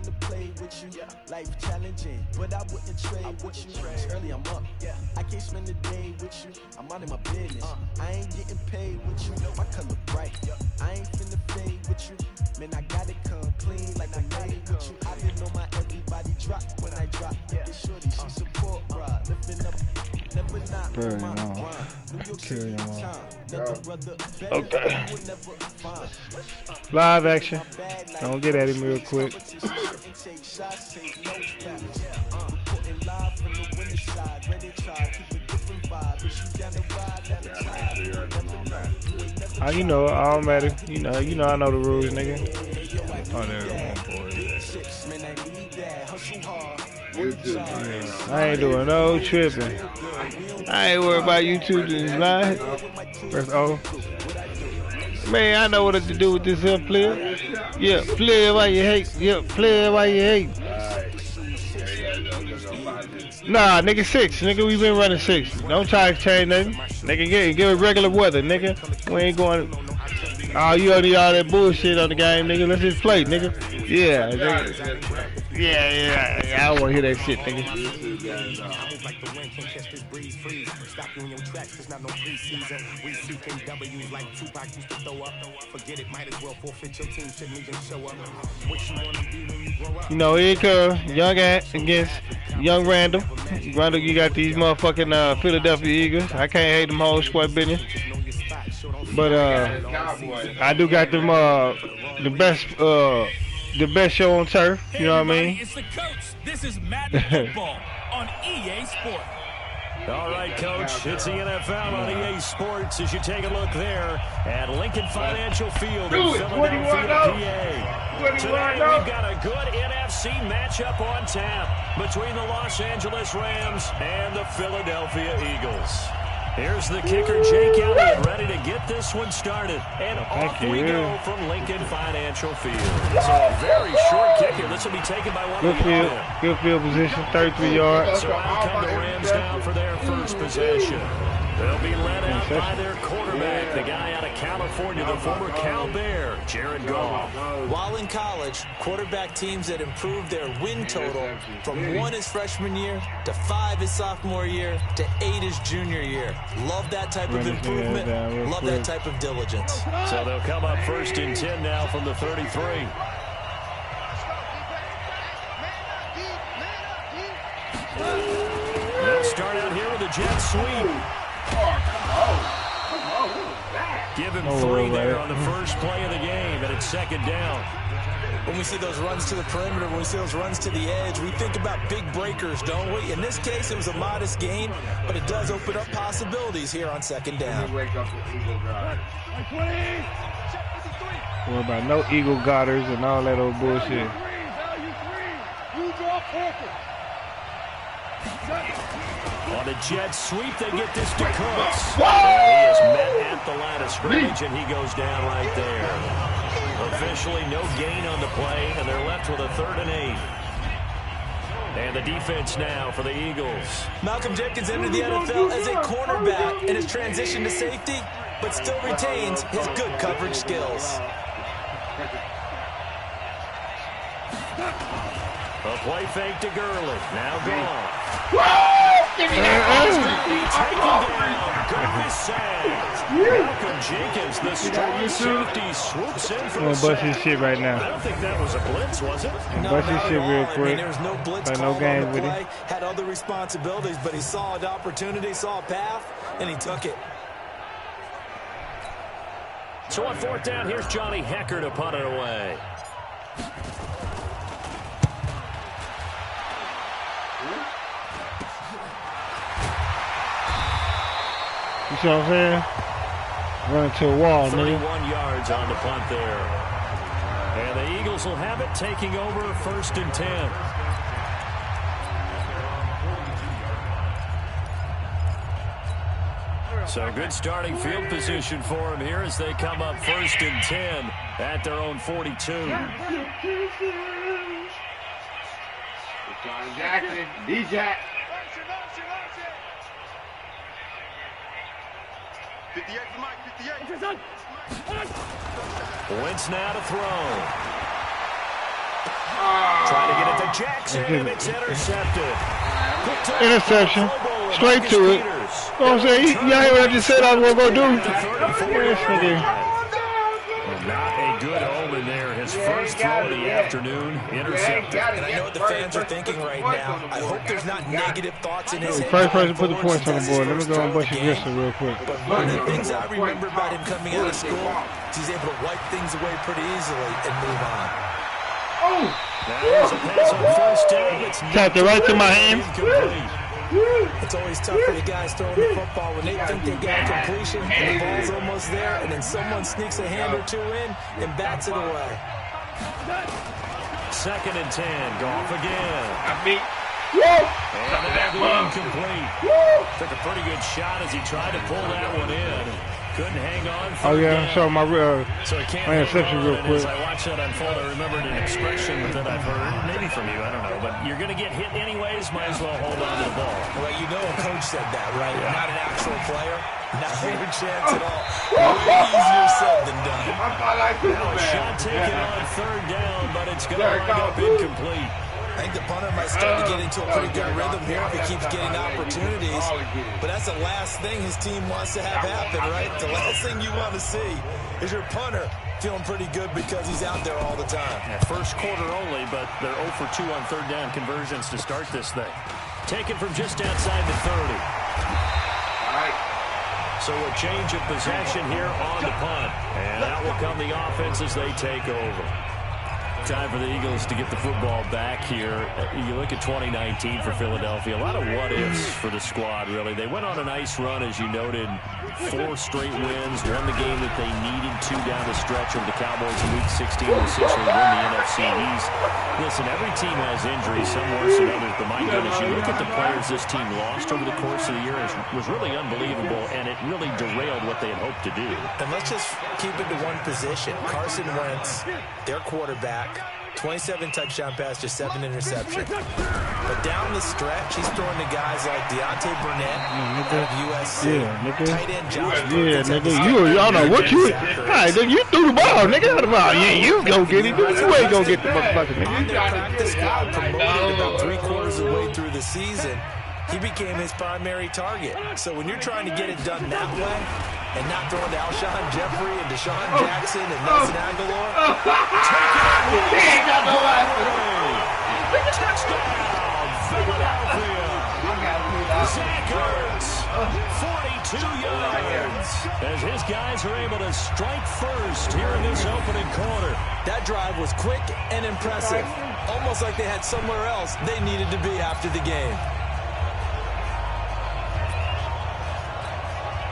to play with you. Life challenging, but I wouldn't trade with you. It's early, I'm up. I can't spend the day with you. I'm out of my business. I ain't getting paid with you. My color bright. I ain't finna fade with you. Man, I gotta come clean like I made with you. I didn't know my everybody drop when I drop. This shorty, she support, bro. Lifting up, never not. Very long. Carry on. Okay. Live action. Don't get at him real quick. Oh, you know, automatic. You know, I know the rules, nigga. Oh, there's one boy. I ain't doing no tripping. I ain't worried about YouTube live. Press O. Man, I know what to do with this here player. Yeah, play why you hate. Yeah, play why you hate. Nah, nigga 6. Nigga, we been running 6. Don't try to change nothing. Nigga, give it regular weather, nigga. We ain't going. Oh, you already all that bullshit on the game, nigga. Let's just play, nigga. Yeah, nigga. Yeah. I don't want to hear that shit, nigga. You know, here comes young against young Randall. Randall, you got these motherfucking Philadelphia Eagles. I can't hate them whole squad business. But I do got them the best show on turf. You know what I mean? It's the coach. This is Madden Football on EA Sports. All right, Coach, it's the NFL on EA Sports as you take a look there at Lincoln Financial Field in Philadelphia, PA. Today, we've got a good NFC matchup on tap between the Los Angeles Rams and the Philadelphia Eagles. Here's the kicker, Jake Elliott, ready to get this one started. And off we go from Lincoln Financial Field. It's a very short kick here. This will be taken by one of the good field position, 33 yards. So out come the Rams down for their first possession. They'll be led out by their quarterback, the guy out of California, the former Cal Bear, Jared Goff. While in college, quarterback teams that improved their win total from 1 his freshman year to 5 his sophomore year to 8 his junior year. Love that type of improvement. Love that type of diligence. So they'll come up 1st and 10 now from the 33. They'll start out here with a jet sweep. Give him 3 there on the first play of the game, and it's 2nd down. When we see those runs to the perimeter, when we see those runs to the edge, we think about big breakers, don't we? In this case, it was a modest gain, but it does open up possibilities here on 2nd down. What about no Eagle Godders and all that old bullshit? On a jet sweep, they get this to Cooks. He is met at the line of scrimmage, and he goes down right there. Officially, no gain on the play, and they're left with a 3rd and 8. And the defense now for the Eagles. Malcolm Jenkins entered the NFL as a cornerback in his transition to safety, but still retains his good coverage skills. A play fake to Gurley. Now gone. Malcolm Jenkins, the strong safety, swoops in for I'm gonna bust his shit right now. I don't think that was a blitz, was it? No, bust his shit real quick. There was no blitz no games with play. it. Had other responsibilities, but he saw an opportunity, saw a path, and he took it. So on 4th down, here's Johnny Hecker to punt it away. You see what I'm saying? Running to a wall, 31 nigga. yards on the punt there. And the Eagles will have it, taking over 1st and 10. So good starting field position for them here as they come up 1st and 10 at their own 42. Jackson, D-Jack. 58 for Mike, 58. Wentz now to throw. Trying Jackson, and it's intercepted. Interception. Straight to it. You know what I'm saying? Y'all hear what I just said I was going to go do? Not a good omen there. His first throw of the afternoon, intercepted. And I know what the fans are thinking right now. I hope there's not negative thoughts in his head. First person put the points on the board. Let me go and bunch of guesses real quick. But one of the things I remember about him coming out of school is he's able to wipe things away pretty easily and move on. There's a pass on first down. It's tapped it right to my hand. It's always tough for the guys throwing the football when they think they got a completion and the ball's almost there, and then someone sneaks a hand or two in and bats it away. 2nd and 10. Goff again. Woo! And that'll be incomplete. Took a pretty good shot as he tried to pull that one in. Couldn't hang on. Oh yeah, so my interception real quick. As I watched that unfold, I remembered an expression that I've heard, maybe from you, I don't know, but you're going to get hit anyways, might as well hold on to the ball. Well, you know a coach said that, right? Yeah. Not an actual player. Not your chance at all. Way easier said than done. Now a shot taken on 3rd down, but it's going to wind up incomplete. I think the punter might start to get into a pretty good rhythm here if he keeps getting opportunities. But that's the last thing his team wants to have happen, right? The last thing you want to see is your punter feeling pretty good because he's out there all the time. Yeah, first quarter only, but they're 0 for 2 on 3rd down conversions to start this thing. Taken from just outside the 30. So a change of possession here on the punt. And out will come the offense as they take over. Time for the Eagles to get the football back here. You look at 2019 for Philadelphia, a lot of what-ifs for the squad, really. They went on a nice run, as you noted, 4 straight wins, won the game that they needed to down the stretch over the Cowboys in Week 16 to essentially win the NFC East. Listen, every team has injuries, some worse than others, but my goodness, you look at the players this team lost over the course of the year, it was really unbelievable, and it really derailed what they had hoped to do. And let's just keep it to one position. Carson Wentz, their quarterback, 27 touchdown pass, just 7 interceptions. But down the stretch, he's throwing to guys like Deontay Burnett out of USC. Tight end Josh Perkins. Y'all know what you... Hey, nigga, you threw the ball, nigga. Yeah, you go get it. You ain't gonna get the motherfucker, nigga. On their practice squad, promoted about 3/4 of the way through the season, he became his primary target. So when you're trying to get it done that way, and not throwing to Alshon Jeffrey and Deshaun Jackson and Nelson Aguilar. Touchdown, Philadelphia. Zach Ertz, 42 yards. As his guys are able to strike first here in this opening quarter. That drive was quick and impressive. Almost like they had somewhere else they needed to be after the game.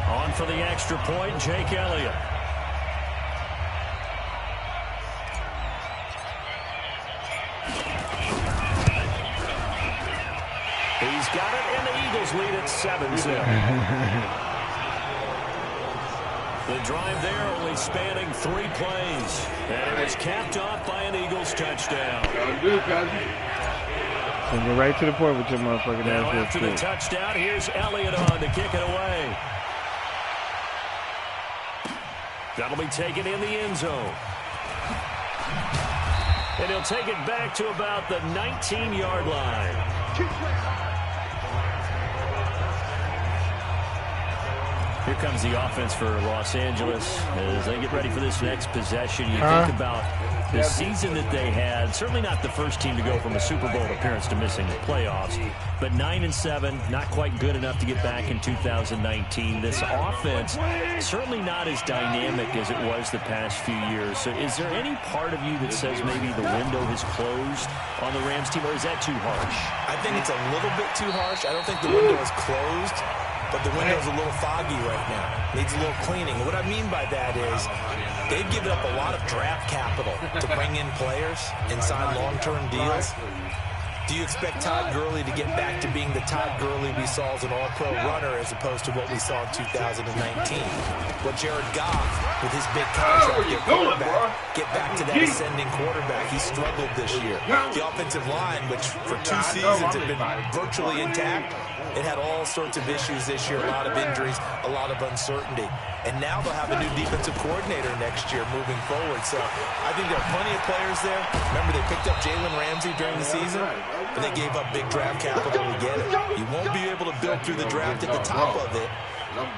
On for the extra point, Jake Elliott. He's got it, and the Eagles lead at 7-0. The drive there only spanning 3 plays. And it was capped off by an Eagles touchdown. So go right to the point with your motherfucking now ass. After the touchdown, here's Elliott on to kick it away. That'll be taken in the end zone. And he'll take it back to about the 19-yard line. Here comes the offense for Los Angeles as they get ready for this next possession. You think about the season that they had. Certainly not the first team to go from a Super Bowl appearance to missing the playoffs. But 9-7, not quite good enough to get back in 2019. This offense, certainly not as dynamic as it was the past few years. So is there any part of you that says maybe the window has closed on the Rams team, or is that too harsh? I think it's a little bit too harsh. I don't think the window is closed, but the window's a little foggy right now. Needs a little cleaning. What I mean by that is they've given up a lot of draft capital to bring in players and sign long-term deals. Do you expect Todd Gurley to get back to being the Todd Gurley we saw as an all-pro runner as opposed to what we saw in 2019? Will Jared Goff, with his big contract at quarterback, get back to that ascending quarterback? He struggled this year. The offensive line, which for 2 seasons had been virtually intact, it had all sorts of issues this year, a lot of injuries, a lot of uncertainty. And now they'll have a new defensive coordinator next year moving forward. So I think there are plenty of players there. Remember, they picked up Jalen Ramsey during the season, but they gave up big draft capital to get it. You won't be able to build through the draft at the top of it.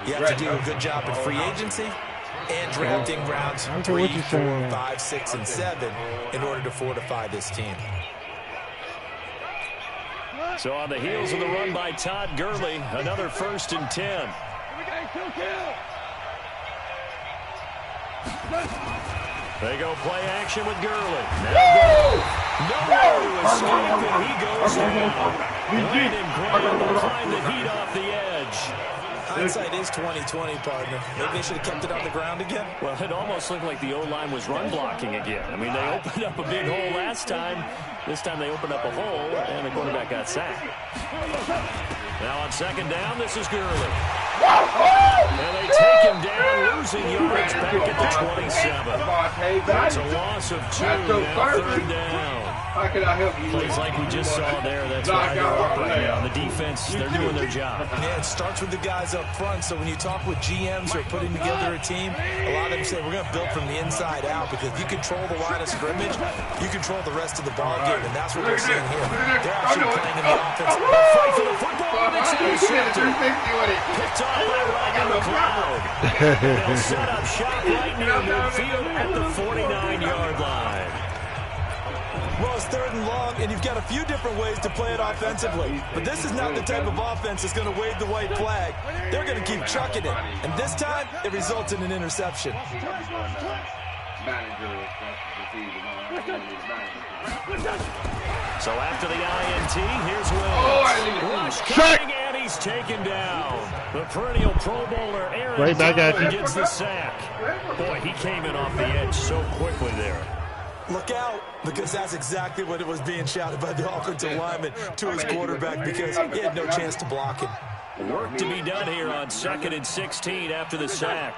You have to do a good job at free agency and drafting rounds 3, 4, 5, 6, and 7 in order to fortify this team. So on the heels of the run by Todd Gurley, another 1st and 10. They go play action with Gurley. Nowhere to escape, and he goes down. Landon Graham will find the heat off the edge. Hindsight is 20/20, partner. Maybe they should have kept it on the ground again. Well, it almost looked like the O-line was run blocking again. I mean, they opened up a big hole last time. This time they opened up a hole, and the quarterback got sacked. Now on 2nd down, this is Gurley. And they take him down, losing yards back at the 27. It's a loss of 2, now 3rd down. How can I help you? Plays like we just saw there, that's why they're up right now. The defense, they're doing their job. Yeah, it starts with the guys up front, so when you talk with GMs who are putting together a team, a lot of them say we're going to build from the inside out, because if you control the line of scrimmage, you control the rest of the ball game, and that's what we're seeing here. They're actually playing in the offense. Fight for the football, and it's intercepted. Picked off by Ryan McLeod. They'll set up shop right near midfield at the 49-yard line. Well, it's 3rd and long, and you've got a few different ways to play it offensively. But this is not the type of offense that's going to wave the white flag. They're going to keep chucking it. And this time, it results in an interception. So after the INT, here's Williams. Rush coming, and he's taken down. The perennial Pro Bowler, Aaron right back at you. gets the sack. Boy, he came in off the edge so quickly there. Look out, because that's exactly what it was being shouted by the offensive lineman to his quarterback, because he had no chance to block him. Work to be done here on 2nd and 16 after the sack.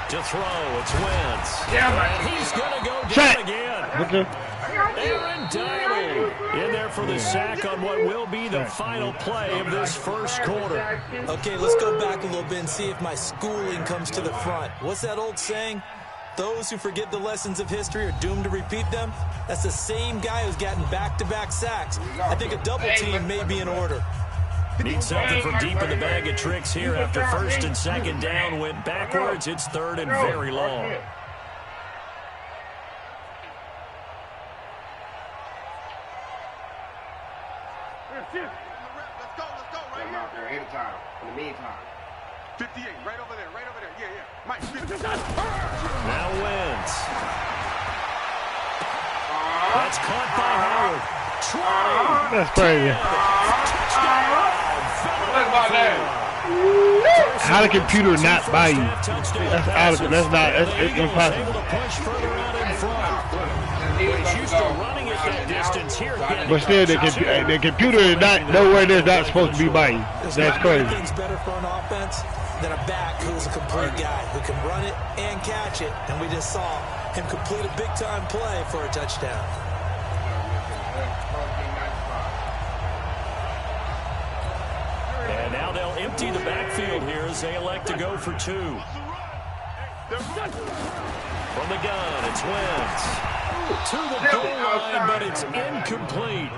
To throw, it's Wentz. And he's going to go down again. Aaron Donald in there for the sack on what will be the final play of this 1st quarter. Okay, let's go back a little bit and see if my schooling comes to the front. What's that old saying? Those who forget the lessons of history are doomed to repeat them. That's the same guy who's gotten back-to-back sacks. I think a double team may be in order. Need something from deep in the bag of tricks here after 1st and 2nd down went backwards. It's 3rd and very long. Let's go right here. Out there anytime. In the meantime. 58, right over there. Yeah. Mike, 50. Now Wentz. That's caught by Howard. That's crazy. How the computer not buy you? That's out of it. That's impossible. But still, the computer is not nowhere that's not supposed to be by you. That's crazy. Nothing's better for an offense than a back who's a complete guy who can run it and catch it. And we just saw him complete a big-time play for a touchdown. And now they'll empty the backfield here as they elect to go for 2. From the gun, it's Wentz. To the goal line, but it's incomplete.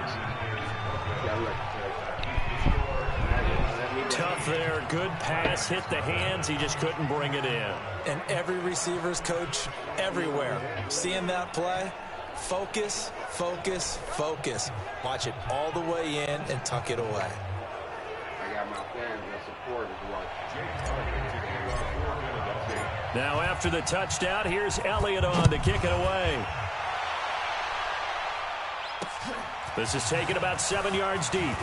Tough there, good pass, hit the hands, he just couldn't bring it in. And every receiver's coach everywhere, seeing that play, focus, focus, focus. Watch it all the way in and tuck it away. I got my fans that support as well. Now after the touchdown, here's Elliott on to kick it away. This is taken about 7 yards deep.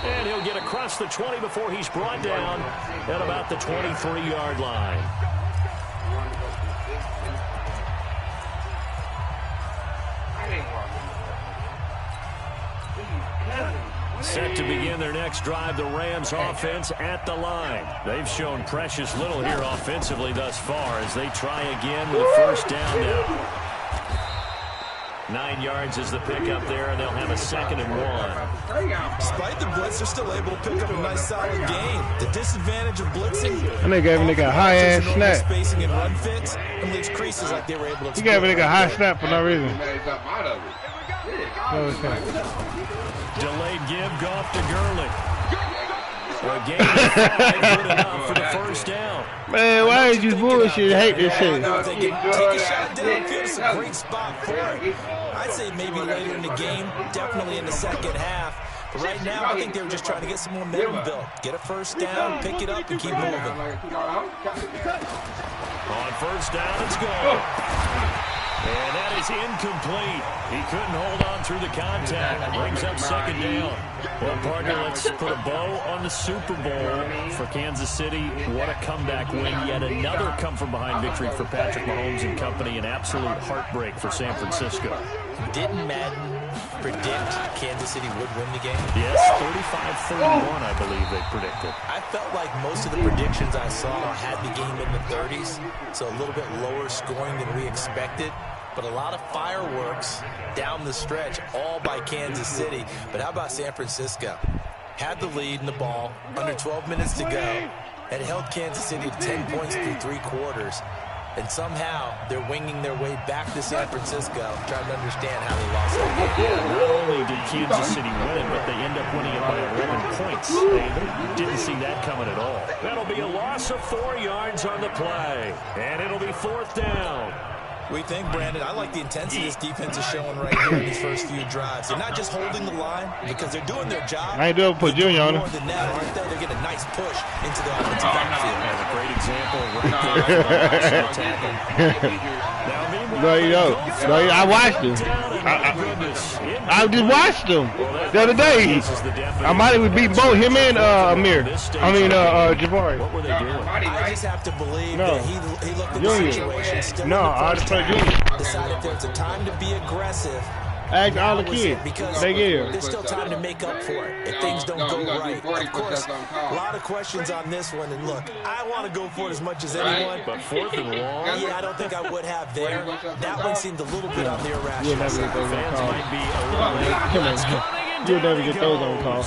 And he'll get across the 20 before he's brought down at about the 23-yard line. Set to begin their next drive, the Rams offense at the line. They've shown precious little here offensively thus far as they try again with a 1st down now. 9 yards is the pickup there, and they'll have a 2nd and 1. Despite the blitz, they're still able to pick up a nice solid gain. The disadvantage of blitzing. And they gave a nigga a high ass snap. Spacing and run fits, and leaves creases like they were able to. He gave a nigga a high snap for no reason. Delayed give, Goff to Gurley. A gain of 5, good enough for the first down. Man, why did you bullshit? I hate this shit. Take a shot downfield. It's a great spot for it. I'd say maybe later in the game, definitely in the second half. But right now, I think they were just trying to get some momentum built. Get a first down, pick it up, and keep moving. On first down, it's gone. And that is incomplete. He couldn't hold on through the contact. Brings up 2nd down. Well, partner, let's put a bow on the Super Bowl for Kansas City. What a comeback win. Yet another come-from-behind victory for Patrick Mahomes and company. An absolute heartbreak for San Francisco. Didn't Madden predict Kansas City would win the game? Yes, 35-31, I believe they predicted. I felt like most of the predictions I saw had the game in the 30s, so a little bit lower scoring than we expected. But a lot of fireworks down the stretch, all by Kansas City. But how about San Francisco? Had the lead in the ball, under 12 minutes to go, and held Kansas City to 10 points through 3 quarters. And somehow, they're winging their way back to San Francisco, trying to understand how they lost that game. Not only did Kansas City win it, but they end up winning it by 11 points. They didn't see that coming at all. That'll be a loss of 4 yards on the play. And it'll be 4th down. We think, Brandon, I like the intensity this defense is showing right here in these first few drives. They're not just holding the line because they're doing their job. I ain't doing put Junior on him. More than that, aren't they? They're getting a nice push into the offensive backfield. That's a great example right there. I watched him. I just watched him the other day. I might have beat both him and Amir. Jabari. What were they doing? I just have to believe that he looked at the situation. No, I just play Junior. Decided there's a time to be aggressive. Ask all the kids. They give. There's still time to make up for it if things don't go right. Of course, a lot of questions on this one. And look, I want to go for it as much as anyone. But 4th and long? Yeah, I don't think I would have there. That one seemed a little bit on the irrational side. Fans might be a little late. Come on. You'll never get those on call.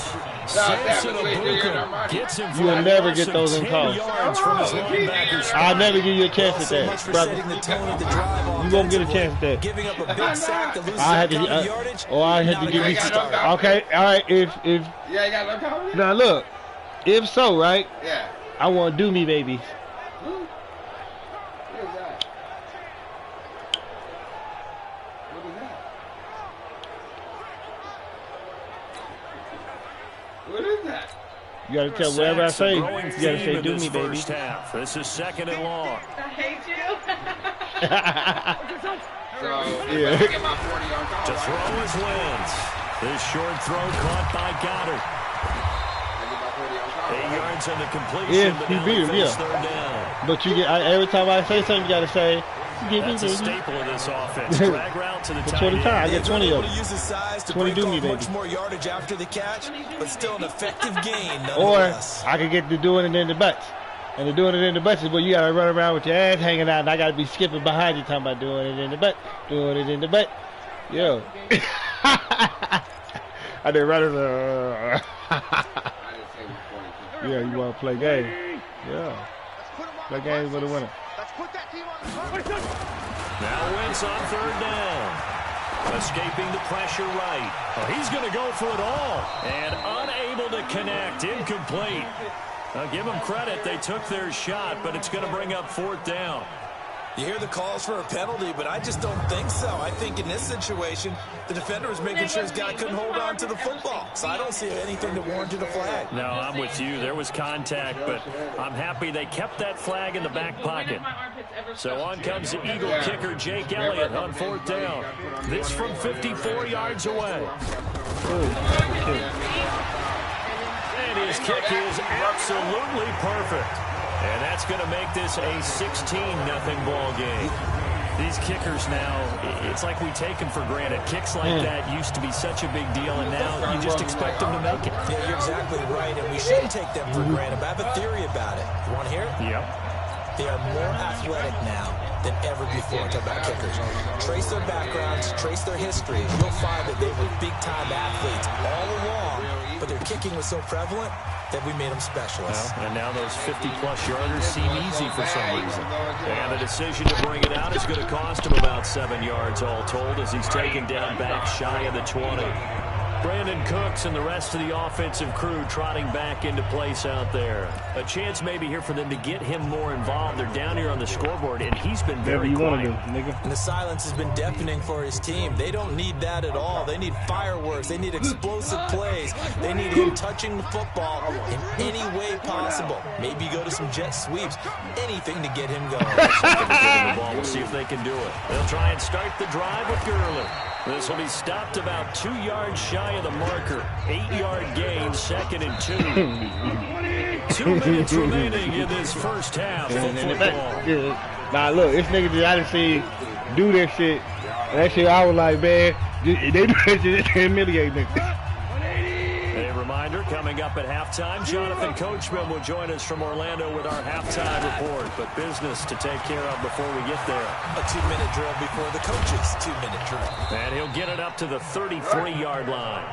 Samson Abuka gets him for You'll never get those in 10 calls. yards from his linebacker. I'll never give you a chance at that, brother. You won't get a chance at that. Giving up a big sack to lose I had some to, yardage. I had to give you. Okay, all right. If now look, if so, right? Yeah. I want to do me, baby. What is that? You gotta tell whatever I say. You gotta say, do me, baby. Half. This is 2nd and long. I hate you. So, Yeah. get my 40 on call, To throw his wins. This short throw caught by Goddard. 8 yards on the completion. Yeah, but he now beat him, face yeah. 3rd down. But you get every time I say something, you gotta say, give me, That's a baby. staple of this offense. Drag route to the For tight 20 end. times, I get 20 of them. Use his size to 20 break do me, off baby. much more yardage after the catch, but still an effective gain. Or nonetheless. I could get to doing it in the butts. And the doing it in the butts is where you gotta run around with your ass hanging out, and I gotta be skipping behind you talking about doing it in the butt, doing it in the butt. Yo. I did run as yeah, you wanna play game. Yeah. Play games with a winner. Now Wentz on 3rd down. Escaping the pressure right. Oh, he's going to go for it all. And unable to connect. Incomplete. Now give them credit. They took their shot, but it's going to bring up 4th down. You hear the calls for a penalty, but I just don't think so. I think in this situation, the defender was making sure his guy couldn't hold on to the football. So I don't see anything that warranted a flag. No, I'm with you. There was contact, but I'm happy they kept that flag in the back pocket. So on comes the Eagle kicker, Jake Elliott, on 4th down. This from 54 yards away. And his kick is absolutely perfect. And that's going to make this a 16-0 ball game. These kickers now, it's like we take them for granted. Kicks like that used to be such a big deal, and now you just expect them to make it. Yeah, you're exactly right, and we shouldn't take them for granted. But I have a theory about it. You want to hear it? Yep. They are more athletic now than ever before. Talk about kickers. Trace their backgrounds, trace their history. You'll find that they were big-time athletes all along, but their kicking was so prevalent that we made them specialists. Well, and now those 50-plus yarders seem easy for some reason. And the decision to bring it out is going to cost him about 7 yards all told as he's taken down back shy of the 20. Brandon Cooks and the rest of the offensive crew trotting back into place out there. A chance maybe here for them to get him more involved. They're down here on the scoreboard, and he's been very quiet. And the silence has been deafening for his team. They don't need that at all. They need fireworks. They need explosive plays. They need him touching the football in any way possible. Maybe go to some jet sweeps. Anything to get him going. We'll see if they can do it. They'll try and start the drive with Gurley. This will be stopped about 2 yards shy of the marker. 8-yard gain, 2nd and 2. 2 minutes remaining in this first half of football. Now look, this nigga that I done seen do that shit. That shit I was like, man, they do that shit to humiliate niggas. A reminder, coming up at halftime, Jonathan Coachman will join us from Orlando with our halftime report. But business to take care of before we get there. A 2-minute drill before the coach's 2-minute drill. And he'll get it up to the 33-yard line.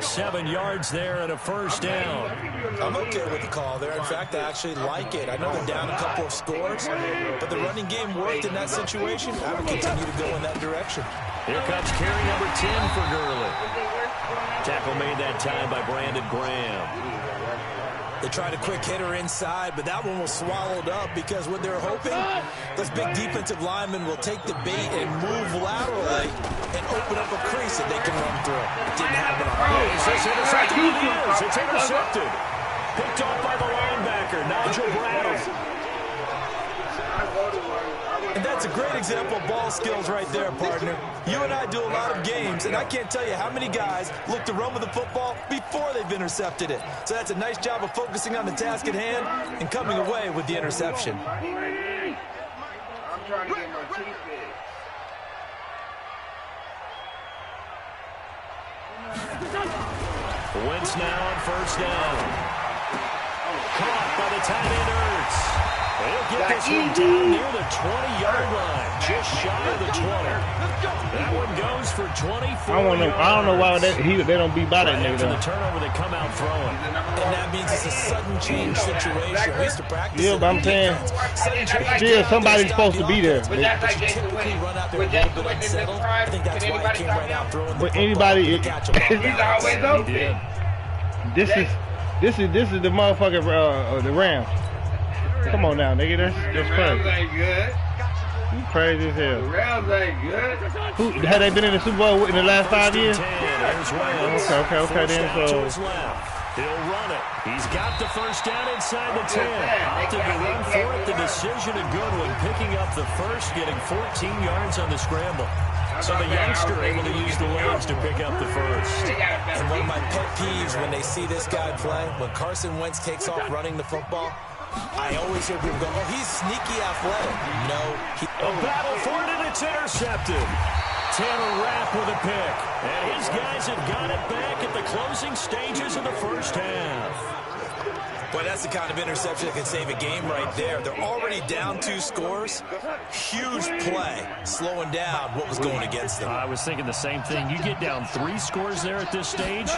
7 yards there and a first down. I'm okay with the call there. In fact, I actually like it. I know they're down a couple of scores, but the running game worked in that situation. I would continue to go in that direction. Here comes carry number 10 for Gurley. Tackle made that time by Brandon Graham. They tried a quick hitter inside, but that one was swallowed up because what they're hoping, those big defensive linemen will take the bait and move laterally and open up a crease that they can run through. It didn't happen on Is this intercepted? It is. It's intercepted. Picked off by the linebacker, Nigel Brown. And that's a great example of ball skills right there, partner. You and I do a lot of games, and I can't tell you how many guys look to run with the football before they've intercepted it. So that's a nice job of focusing on the task at hand and coming away with the interception. I'm trying to get my teeth fixed. Wentz now on first down. Caught by the tight end Ertz. He'll get this one down near the 20-yard line, just shy of the 20. That one goes for 24 I don't know why they don't be by that nigga. After the turnover, they come out throwing. And that means it's a sudden change situation. We used to practice. Yeah, but I'm saying, still somebody's supposed to be there. But you typically run out there a little bit unsettled. I think that's why he came right out throwing the but anybody, He's always open. This is the motherfucker, the Rams. Come on now, nigga. That's crazy. Rams ain't good. You crazy as hell. Rams ain't good. Had they been in the Super Bowl in the last 5 years? Okay, then so. He'll run it. He's got the first down inside the 10. Opted to run for it. The decision a good one. Picking up the first, getting 14 yards on the scramble. So the youngster able to use the legs to pick up the first. And one of my pet peeves when they see this guy play, when Carson Wentz takes off running the football, I always hear people go, oh, he's sneaky athletic. No. A battle for it, and it's intercepted. Tanner Rapp with a pick. And his guys have got it back at the closing stages of the first half. Boy, that's the kind of interception that can save a game right there. They're already down 2 scores. Huge play, slowing down what was going against them. I was thinking the same thing. You get down 3 scores there at this stage,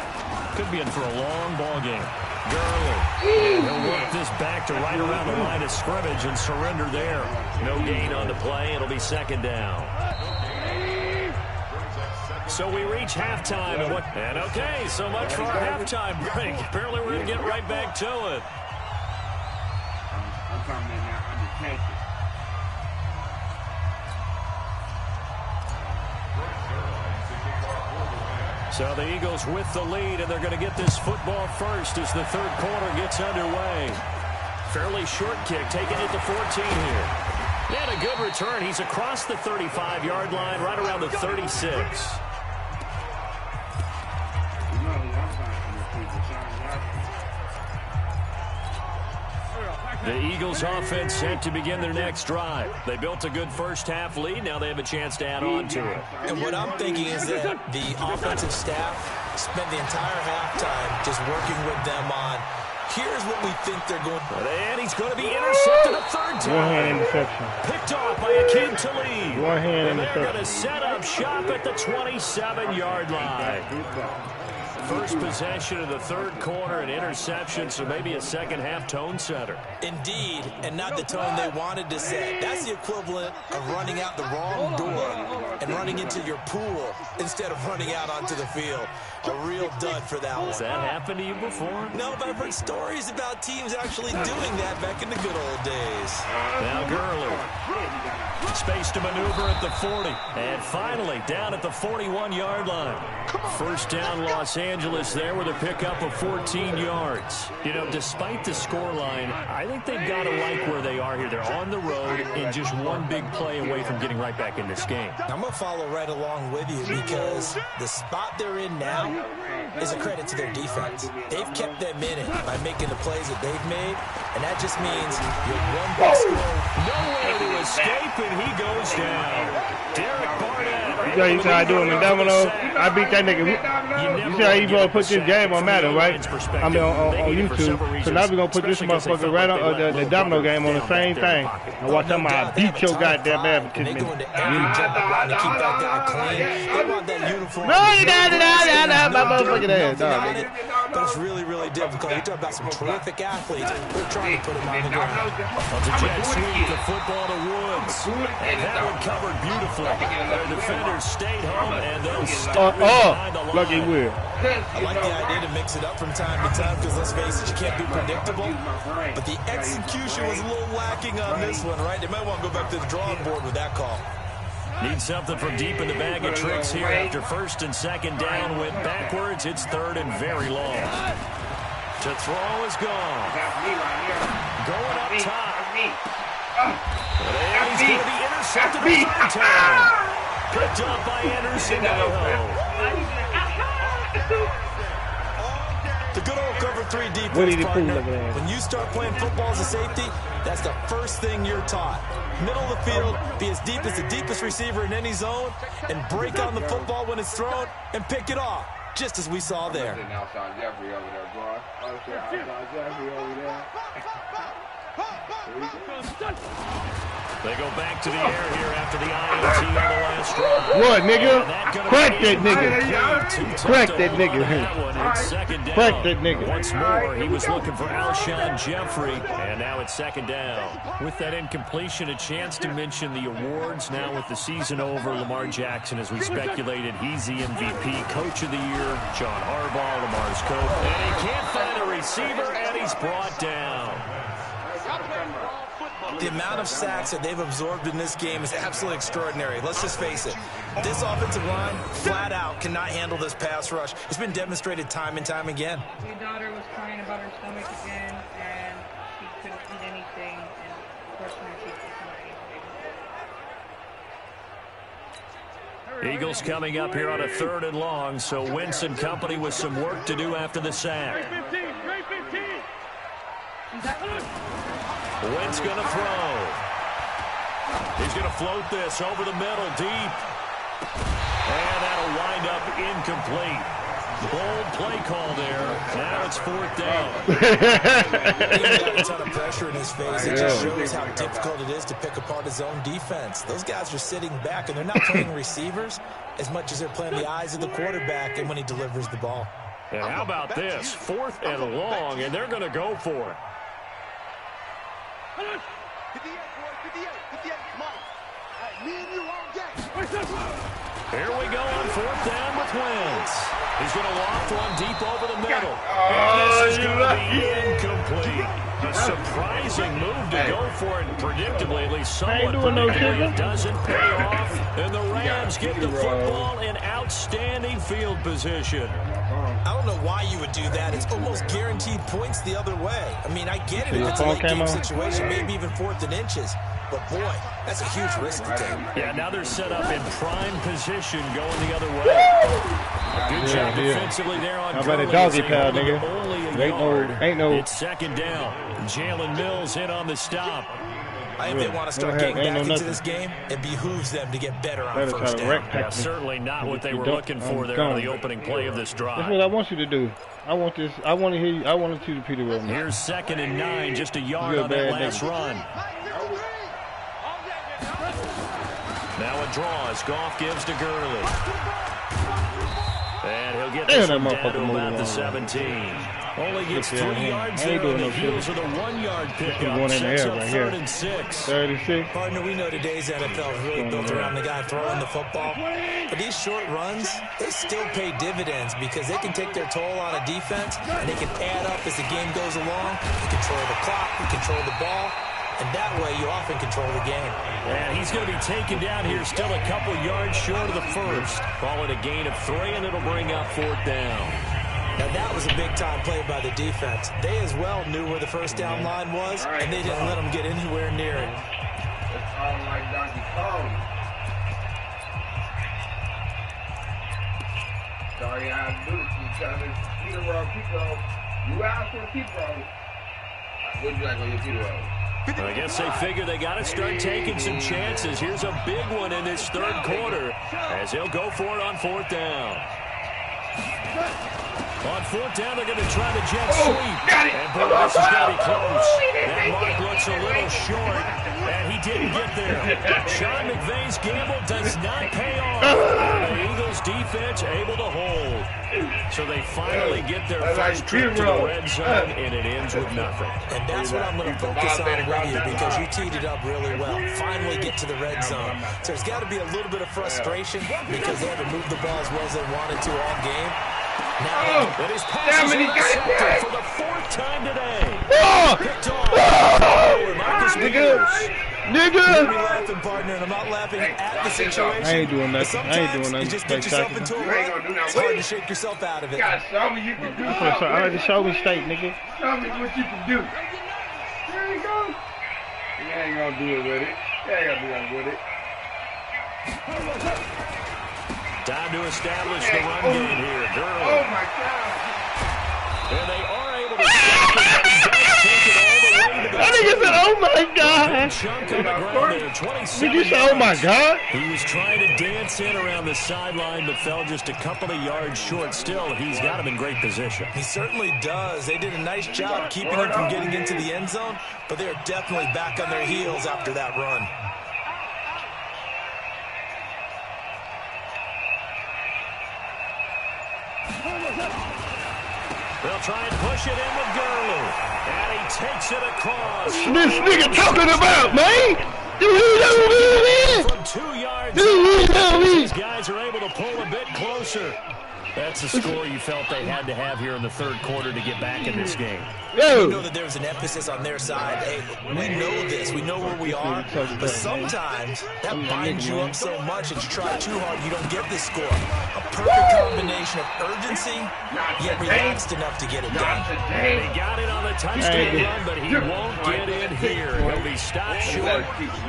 could be in for a long ball game. Gurley, and he'll work this back to right around the line of scrimmage and surrender there. No gain on the play. It'll be second down. So we reach halftime. And okay, so much for our halftime break. Apparently we're going to get right back to it. I'm coming in now. I'm detected. So the Eagles with the lead, and they're going to get this football first as the third quarter gets underway. Fairly short kick, taking it to 14 here. And a good return. He's across the 35-yard line, right around the 36. The Eagles offense set to begin their next drive. They built a good first half lead. Now they have a chance to add on to it. And what I'm thinking is that the offensive staff spent the entire halftime just working with them on, here's what we think they're going to do. And he's going to be intercepted a third time. One-hand interception. Picked off by Akeem Talib. One-hand and they're going to interception. set up shop at the 27-yard line. First possession of the third quarter, an interception, so maybe a second-half tone setter. Indeed, and not the tone they wanted to set. That's the equivalent of running out the wrong door and running into your pool instead of running out onto the field. A real dud for that one. Has that happened to you before? No, but I've heard stories about teams actually doing that back in the good old days. Now Gurley. Space to maneuver at the 40. And finally, down at the 41-yard line. First down, Los Angeles there with a pickup of 14 yards. You know, despite the scoreline, I think they've got to like where they are here. They're on the road and just one big play away from getting right back in this game. I'm going to follow right along with you because the spot they're in now is a credit to their defense. They've kept them in it by making the plays that they've made, and that just means you're one big score. No way to escape, and he goes down. Derek Barnett. You see how I do him in Domino? I beat that nigga. You see how you supposed to put this game on Madden, right? I mean on YouTube. So now we're going to put this motherfucker right on the Domino game on the same thing. And watch how I beat your goddamn ass. And they go into every jump around to keep that guy clean. They want that uniform. No, you don't, my motherfucking ass, dog. But it's really, really difficult. You're talking about some terrific athletes. We're trying to put him on the ground. Well, the jet sweep, the football to Woods. And that one covered beautifully. Their defenders stayed home, and they'll stay behind the line. Lucky Will. I like the idea to mix it up from time to time because, let's face it, you can't be predictable. But the execution was a little lacking on this one, right? They might want to go back to the drawing board with that call. Need something from deep in the bag of tricks here after first and second down. Went backwards. It's third and very long. To throw is gone. Going up top. And he's going to be intercepted the third time. Picked up by Anderson. The good old cover 3 defense, partner. When you start playing football as a safety, that's the first thing you're taught. Middle of the field, be as deep as the deepest receiver in any zone, and break on the football when it's thrown, and pick it off, just as we saw there. Outside Jeffrey over there, bro. Outside Jeffrey over there. They go back to the air here after the INT on the last drive. What, nigga? Crack that nigga. Crack that nigga. Crack that nigga. Once more, he was looking for Alshon Jeffrey, and now it's second down. With that incompletion, a chance to mention the awards. Now with the season over, Lamar Jackson, as we speculated, he's the MVP, Coach of the Year, John Harbaugh, Lamar's coach. And he can't find a receiver, and he's brought down. The amount of sacks that they've absorbed in this game is absolutely extraordinary. Let's just face it. This offensive line, flat out, cannot handle this pass rush. It's been demonstrated time and time again. My daughter was crying about her stomach again, and she couldn't eat anything, and fortunately she couldn't eat. Eagles coming up here on a third and long, so Wentz and company with some work to do after the sack. Wentz going to throw. He's going to float this over the middle, deep. And that'll wind up incomplete. Bold play call there. Now it's fourth down. He's got a ton of pressure in his face. It just shows how difficult it is to pick apart his own defense. Those guys are sitting back, and they're not playing receivers as much as they're playing the eyes of the quarterback and when he delivers the ball. And how about this? Fourth and long, and they're going to go for it. Here we go on fourth down with Wentz. He's going to loft one deep over the middle. And this is going to be incomplete. A surprising move to go for it, predictably, at least somewhat predictably. It doesn't pay off, and the Rams get the football in outstanding field position. I don't know why you would do that. It's almost guaranteed points the other way. I mean, I get it if it's a late-game situation, maybe even fourth and inches. But, boy, that's a huge risk to take. Yeah, now they're set up in prime position going the other way. Good job defensively there on How about a doggy pal, nigga? Ain't no. It's second down. Jalen Mills in on the stop. I think they want to start getting back into this game. It behooves them to get better on first down. Yeah, certainly not what they were looking for there on the opening play of this drive. That's what I want you to do. I want this. I want to hear you. I want to see the Peter Wilson. Here's second and 9, just a yard on that last run. Now a draw as Goff gives to Gurley. And he'll get this one down to about the 17. Only gets 3 yards there on the heels of the 1-yard pickup. Sets up 3rd and 6. 36. Partner, we know today's NFL is really built around the guy throwing the football. But these short runs, they still pay dividends because they can take their toll on a defense and they can add up as the game goes along. You control the clock, you control the ball, and that way you often control the game. And he's going to be taken down here still a couple yards short of the first. Call it a gain of 3, and it'll bring up 4th down. Now that was a big-time play by the defense. They as well knew where the first down line was, and they didn't let them get anywhere near it. It's all like Donkey Kong. Sorry, I do it because it's Peter Roll, Pico. You asked for Pico. What do you like on your Peter Roll? I guess they figure they got to start taking some chances. Here's a big one in this 3rd quarter as they'll go for it on 4th down. On 4th down, they're going to try the jet sweep. And boy, this is going to be close. That mark looks a little short, and he didn't get there. Sean McVay's gamble does not pay off. The Eagles defense able to hold. So they finally get their first trip to the red zone, and it ends with nothing. And that's what I'm going to focus on with you because you teed it up really well. Finally get to the red zone. So there's got to be a little bit of frustration because they haven't moved the ball as well as they wanted to all game. Now, it is passes intercepted for the 4th time today. Picked off. Marcus Peters. Nigga! You're laughing, partner, and I'm not laughing at the situation. I ain't doing nothing. I ain't doing nothing. You just get yourself into a rut. It's hard to shake yourself out of it. You gotta show me you can do something. I had to show me state, nigga. Show me what you can do. There you go. You ain't gonna do it with it. You ain't gonna do nothing with it. Time to establish the run game here. Gurley. Oh my God. And they are able to stop it, but he does take it all the way to the I think it's an oh my God. chunk on the ground there, 27 Did you say oh my God? He was trying to dance in around the sideline, but fell just a couple of yards short. Still, he's got him in great position. He certainly does. They did a nice job keeping him from getting into the end zone, but they are definitely back on their heels after that run. They'll try and push it in with Gurley. And he takes it across. This nigga talking about, man? From 2 yards out, these guys are able to pull a bit closer. That's the score you felt they had to have here in the 3rd quarter to get back in this game. We know that there's an emphasis on their side. Hey, we know this. We know where we are. But sometimes that binds you up so much that you try too hard, you don't get this score. A perfect combination of urgency, yet relaxed enough to get it done. And he got it on the touchdown run, but he won't get in here. He'll be stopped short,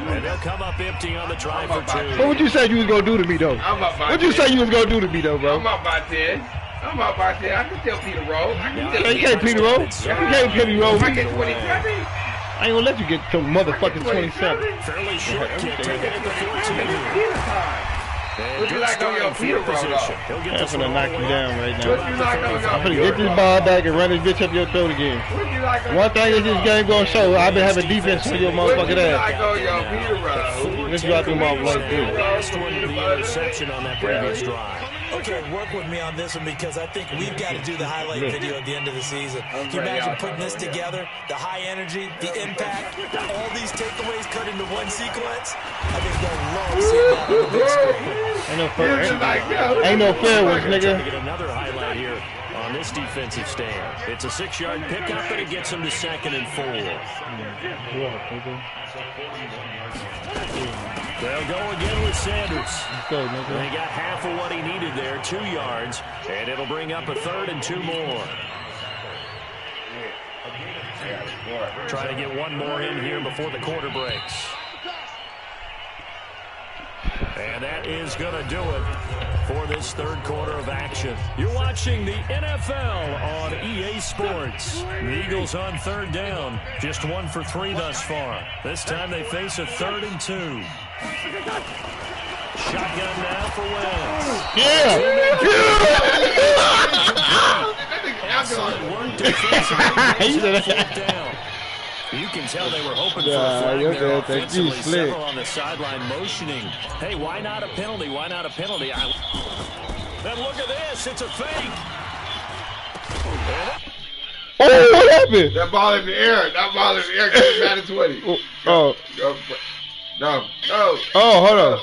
and they'll come up empty on the try for 2. What would you say you was going to do to me, though? What'd you say you was going to do to me, though, bro? I'm up by 10. I'm up by 10. I can tell Peter Roll. You can't Peter Roll. You can't Peter Roll. I get 27. I ain't gonna let you get to motherfucking 27. Fairly short kick, taken at the 14. What you like on your Peter Roll, though? I'm gonna knock you down right now. What you like on your I'm gonna get this ball back and run this bitch up your throat again. What you like on One thing is this game gonna show, I've been having defense on your motherfucking ass. What you like on your Peter Roll? Let's drop him off like this. Last one, the interception on that previous drive. Okay, work with me on this one because I think we've got to do the highlight video at the end of the season. Can you imagine putting this together? The high energy, the impact, all these takeaways cut into one sequence? I think they'll love seeing that on the big screen. Ain't no fair ones, nigga. Get another highlight here on this defensive stand. It's a 6-yard pickup, and it gets him to 2nd and 4. They'll go again with Sanders. Go, nigga. He got half of what he needed there, 2 yards, and it'll bring up a 3rd and 2 more. Try to get one more in here before the quarter breaks. And that is going to do it for this 3rd quarter of action. You're watching the NFL on EA Sports. The Eagles on 3rd down. Just 1 for 3 thus far. This time they face a 3rd and 2. Shotgun now for Wentz. Yeah! Excellent work defensively. Down. You can tell they were hoping for a flag there offensively. Several on the sideline motioning. Hey, why not a penalty? Why not a penalty? Then look at this. It's a fake. Oh, what happened? That ball in the air. That ball in the air. Came out of 20. Oh. No. Oh, hold on.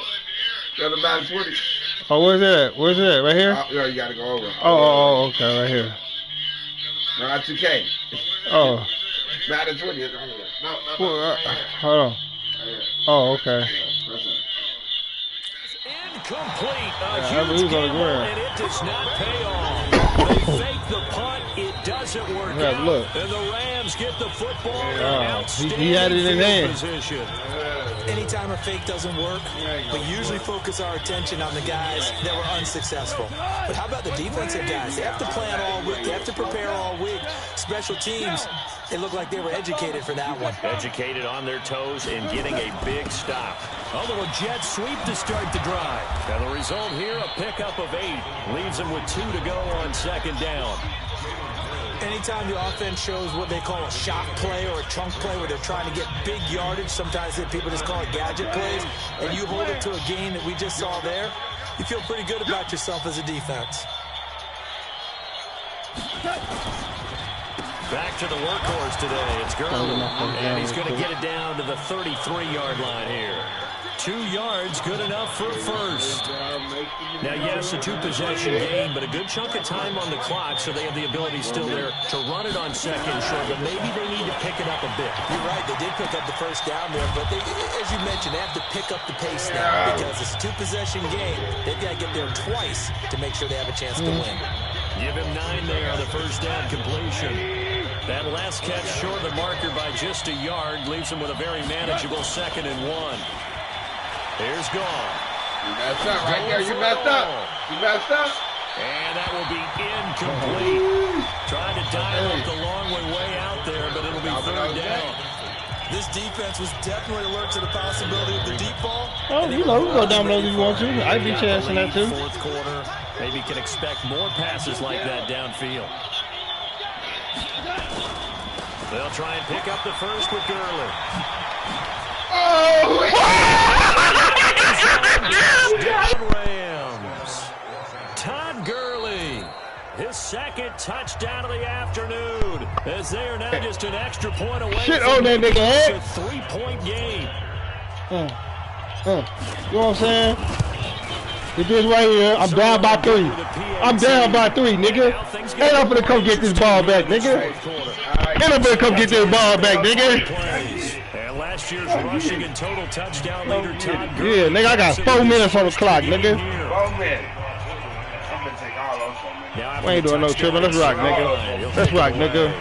Got about 20. Oh, where's that? Where's that? Right here? Yeah, you got to go over. Oh, okay, right here. No, not 2K. Oh. About 20. No. Hold on. Oh, okay. Incomplete. A Yeah, huge gamble, and it does not pay off. They fake the punt. It doesn't work out. Look. And the Rams get the football in outstanding he had it in his hand. position. Anytime a fake doesn't work, we usually focus our attention on the guys that were unsuccessful. But how about the defensive guys? They have to plan all week. They have to prepare all week. Special teams, they look like they were educated for that one. Educated on their toes and getting a big stop. A little jet sweep to start the drive. And the result here, a pickup of 8. Leaves them with 2 to go on second down. Anytime the offense shows what they call a shock play or a chunk play where they're trying to get big yardage, sometimes people just call it gadget plays, and you hold it to a gain that we just saw there, you feel pretty good about yourself as a defense. Back to the workhorse today. It's Gurley, and he's going to get it down to the 33-yard line here. 2 yards, good enough for a first. Now, yes, a 2-possession game, but a good chunk of time on the clock, so they have the ability still there to run it on second short, but maybe they need to pick it up a bit. You're right, they did pick up the first down there, but as you mentioned, they have to pick up the pace now because it's a 2-possession game. They've got to get there twice to make sure they have a chance to win. Give him 9 there on the first down completion. That last catch short of the marker by just a yard leaves him with a very manageable 2nd and 1. Here's gone. You messed up right there. You messed up. You messed up. And that will be incomplete. Trying to dial up the long way out there, but it'll be 3rd down. This defense was definitely alert to the possibility of the deep ball. Oh, you know, we go down low if you want to. I'd be chancing that too. 4th quarter, maybe can expect more passes like that downfield. They'll try and pick up the first with Gurley. Oh! Rams. Todd Gurley, his 2nd touchdown of the afternoon, as they are now just an extra point away. Shit on that nigga head. It's a 3-point game. You know what I'm saying? This right here, I'm down by 3. I'm down by 3, nigga. And I'm gonna come get this ball back, nigga. And I'm gonna come get this ball back, nigga. Last year's rushing and total touchdown leader Todd Gurley. Yeah, nigga, I got 4 minutes on the clock, nigga. 4 minutes. I'm gonna take all those 4 minutes. We ain't doing no tripping. Let's rock, nigga. Let's rock, nigga.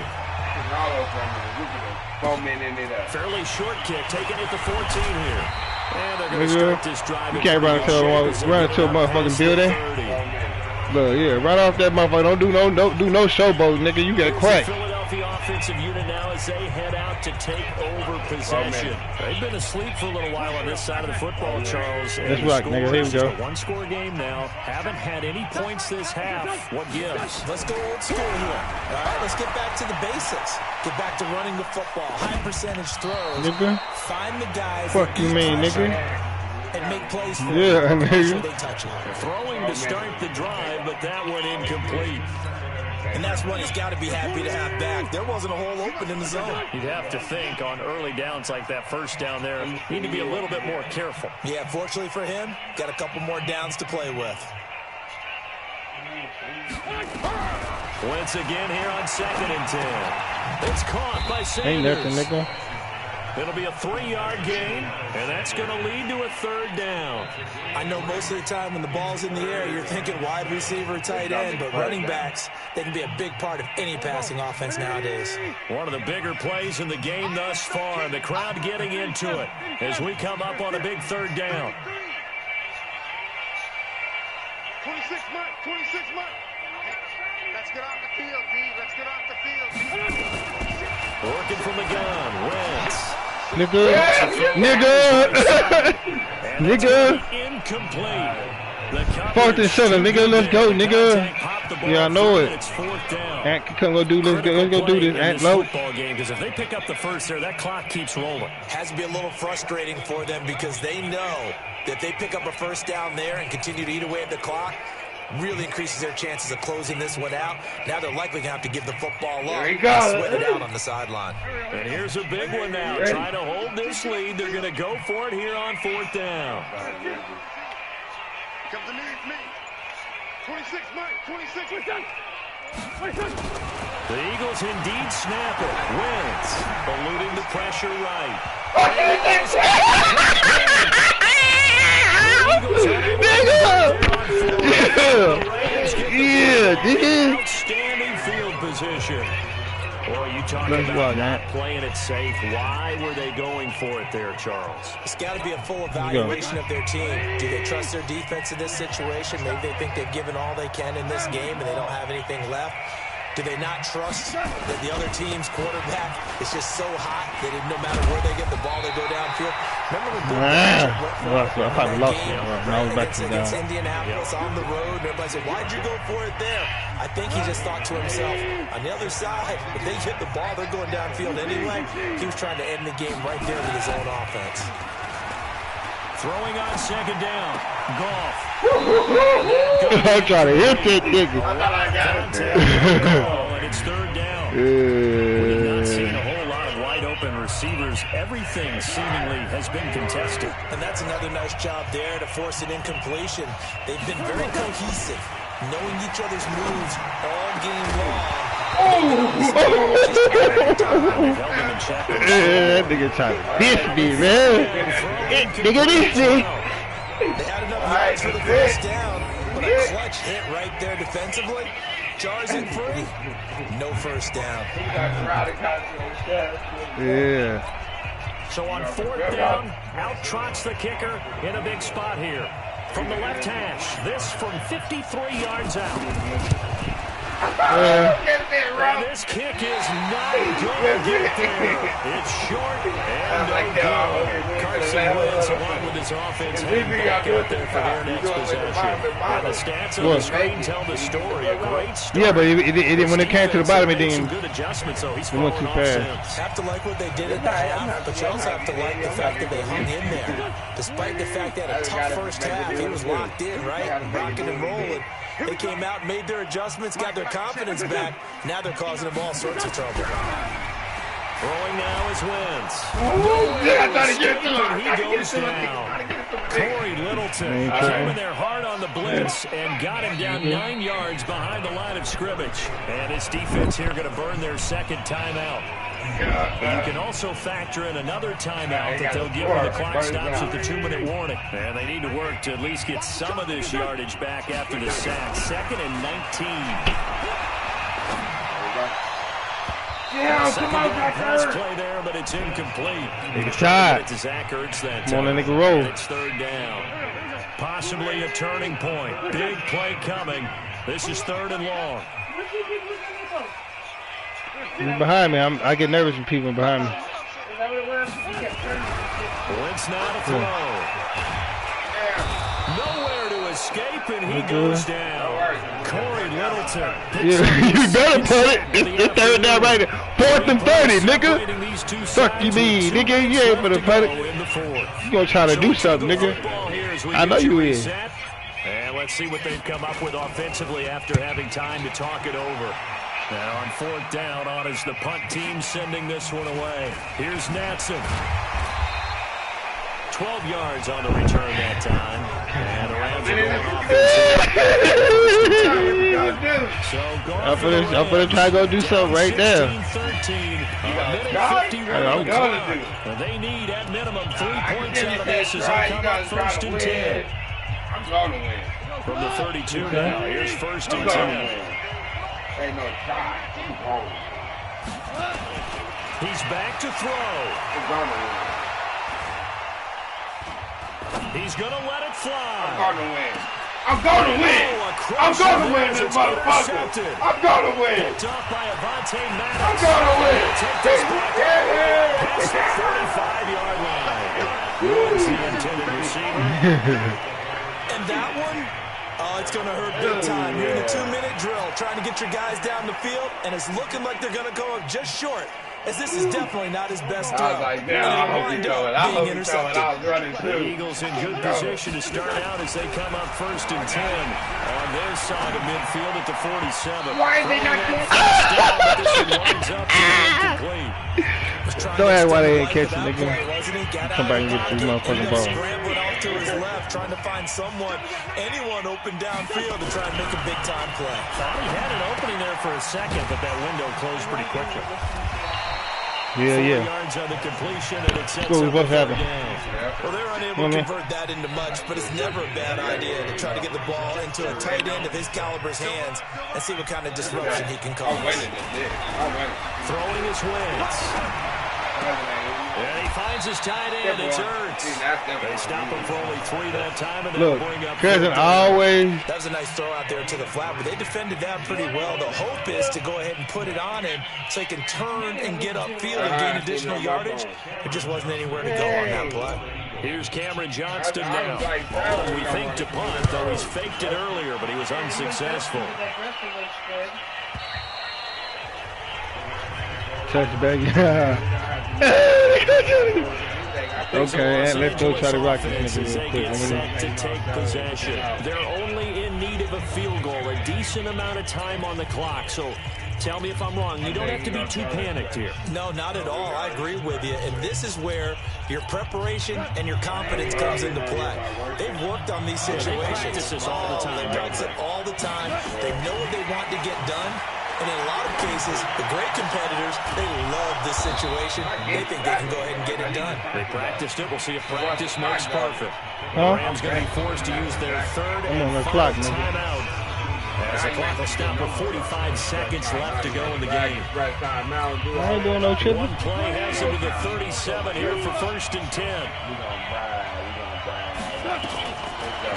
4 minutes in there. Fairly short kick, taking it to 14 here. And they're going to start this drive. You can't run into a motherfucking building. Look, yeah, right off that motherfucker. Don't do no showboat, nigga. You got cracked. Philadelphia offensive unit now as they head out to take over possession. They've been asleep for a little while on this side of the football, Charles. That's right, nigga. Here we go. A 1-score game now. Haven't had any points this half. What gives? Let's go old school here. All right, let's get back to the basics. Get back to running the football. High percentage throws. Nigga. Find the guys. Fuck you mean, nigga? And make plays for yeah, them. nigga. Sure they touch it. Throwing to start the drive, but that one incomplete. And that's one he's got to be happy to have back. There wasn't a hole open in the zone. You'd have to think on early downs like that first down there, need to be a little bit more careful. Yeah, fortunately for him, got a couple more downs to play with. Blitz again here on 2nd and 10. It's caught by Sanders. Ain't nothing, nigga. It'll be a 3-yard gain, and that's going to lead to a 3rd down. I know most of the time when the ball's in the air, you're thinking wide receiver, tight end, but running backs, they can be a big part of any passing offense nowadays. One of the bigger plays in the game thus far, and the crowd getting into it as we come up on a big 3rd down. 26 months. Let's get off the field, D. Let's get off the field, D. Working from the gun, Wentz. Nigga. Incomplete. 4th and 7, nigga. Let's go, nigga. Yeah, I know it. It's 4th down. down. Ant, come go do this. Let's go do this. Ant, low. Football game, because if they pick up the first there, that clock keeps rolling. Has to be a little frustrating for them because they know that if they pick up a first down there and continue to eat away at the clock, really increases their chances of closing this one out. Now they're likely going to have to give the football up and sweat it out on the sideline. And here's a big one now. Trying to hold this lead. They're going to go for it here on 4th down. Come to me. 26, Mike. 26. The Eagles indeed snap it. Wins. Eluding the pressure right. Outstanding field position. Boy, you talk about not playing it safe. Why were they going for it there, Charles? It's got to be a full evaluation of their team. Do they trust their defense in this situation? Maybe they think they've given all they can in this game and they don't have anything left. Do they not trust that the other team's quarterback is just so hot that no matter where they get the ball, they go downfield? Remember when against Indianapolis on the road, and everybody said, why'd you go for it there? I think he just thought to himself, on the other side, if they hit the ball, they're going downfield anyway. He was trying to end the game right there with his own offense. Throwing on 2nd down. Goff. I'm trying to hit that nigga. And it's 3rd down. We've not seen a whole lot of wide open receivers. Everything seemingly has been contested. And that's another nice job there to force an incompletion. They've been very cohesive, knowing each other's moves all game long. That nigga trying to diss me, man. Nigga, diss me. They had enough yards for the first down, but a clutch hit right there defensively. Jars it free. No first down. Yeah. So on 4th down, out trots the kicker in a big spot here. From the left hash, this from 53 yards out. And this kick is not going to get there. It's short and no good. Carson Wentz, along with his offense, heading back out there for their next possession. And the stats on the screen tell the story. A great start. Yeah, but it when it came to the bottom, it didn't. Some good adjustments, so he's went too fast. Have to like what they did at the half, but you also have to like the fact that they hung in there. Despite the fact they had a tough first half, he was locked in, right? Rocking and rolling. They came out, made their adjustments, got their confidence back. Now they're causing them all sorts of trouble. Throwing now is Wentz. He goes down. Corey Littleton came in there hard on the blitz and got him down 9 yards behind the line of scrimmage. And his defense here going to burn their 2nd timeout. But you can also factor in another timeout that they'll give when the clock stops at the 2-minute warning. And they need to work to at least get some of this yardage back after the sack. 2nd and 19. Second down pass play there, but it's incomplete. Nigga shot. To Zach Ertz that Come on, time. nigga roll. And it's 3rd down. Possibly a turning point. Big play coming. This is 3rd and long. Behind me, I get nervous when people are behind me. Wentz now to throw. Nowhere to escape, and he goes down. Corey Littleton. Yeah, you better put it. It's 3rd down right there. 4th and 30, nigga. Fuck you mean, nigga? You ain't for the put it. You gonna try to do something, nigga? I know you is. And let's see what they've come up with offensively after having time to talk it over. And on 4th down, on is the punt team sending this one away. Here's Natson. 12 yards on the return that time. And the Rams are going offense. I'm gonna try to go do something right now. 16-13. They need at minimum 3 points out of this as they come up 1st and 10. I'm going to win. From the 32 now, here's 1st and 10. Ain't no try. He's back to throw. He's going to let it fly. I'm going to win. I'm going to win. I'm going to win this motherfucker. I'm going to win. Picked off by Avonte Maddox. I'm going to win. Take this back past the 35-yard line. Woods, the intended receiver. And that one Oh, it's going to hurt big time. You're in the 2-minute drill, trying to get your guys down the field, and it's looking like they're going to come up just short, as this is definitely not his best throw. I was like, damn, I hope he's going. I hope he's going. I was running too. The Eagles in good position to start out as they come up 1st and 10 on their side of midfield at the 47. Why is they not getting Don't ask why they ain't catching, nigga. Come back and get this motherfucking ball. Scrambling off to his left, trying to find anyone open downfield to try and make a big-time play. Thought he had an opening there for a second, but that window closed pretty quickly. Yeah, 4 yards on the completion, and it sets what up a happened? Well, they're unable to convert that into much, but it's never a bad idea to try to get the ball into a tight end of his caliber's hands and see what kind of disruption he can cause. Throwing his wings. And he finds his tight end. It's Ertz. They stop him for only 3 that time, and they'll bring up Cousin always. That was a nice throw out there to the flat, but they defended that pretty well. The hope is to go ahead and put it on him so he can turn and get upfield and gain additional yardage. There just wasn't anywhere to go on that play. Here's Cameron Johnston now. Oh, we think to punt, though he's faked it earlier, but he was unsuccessful. Touchback. Okay, and let's go try to rock this nigga real quick. Set to take possession. They're only in need of a field goal, a decent amount of time on the clock. So tell me if I'm wrong. You don't have to be too panicked here. No, not at all. I agree with you. And this is where your preparation and your confidence comes into play. They've worked on these situations. They practice this all the time. They practice it all the time. They know what they want to get done. And in a lot of cases, the great competitors, they love this situation. They think they can go ahead and get it done. They practiced it. We'll see if practice makes perfect. The Rams going to be forced to use their third and final timeout. As the clock will stop with 45 seconds left to go in the game. I ain't doing no tripping. One play has him to the 37 here for 1st and 10.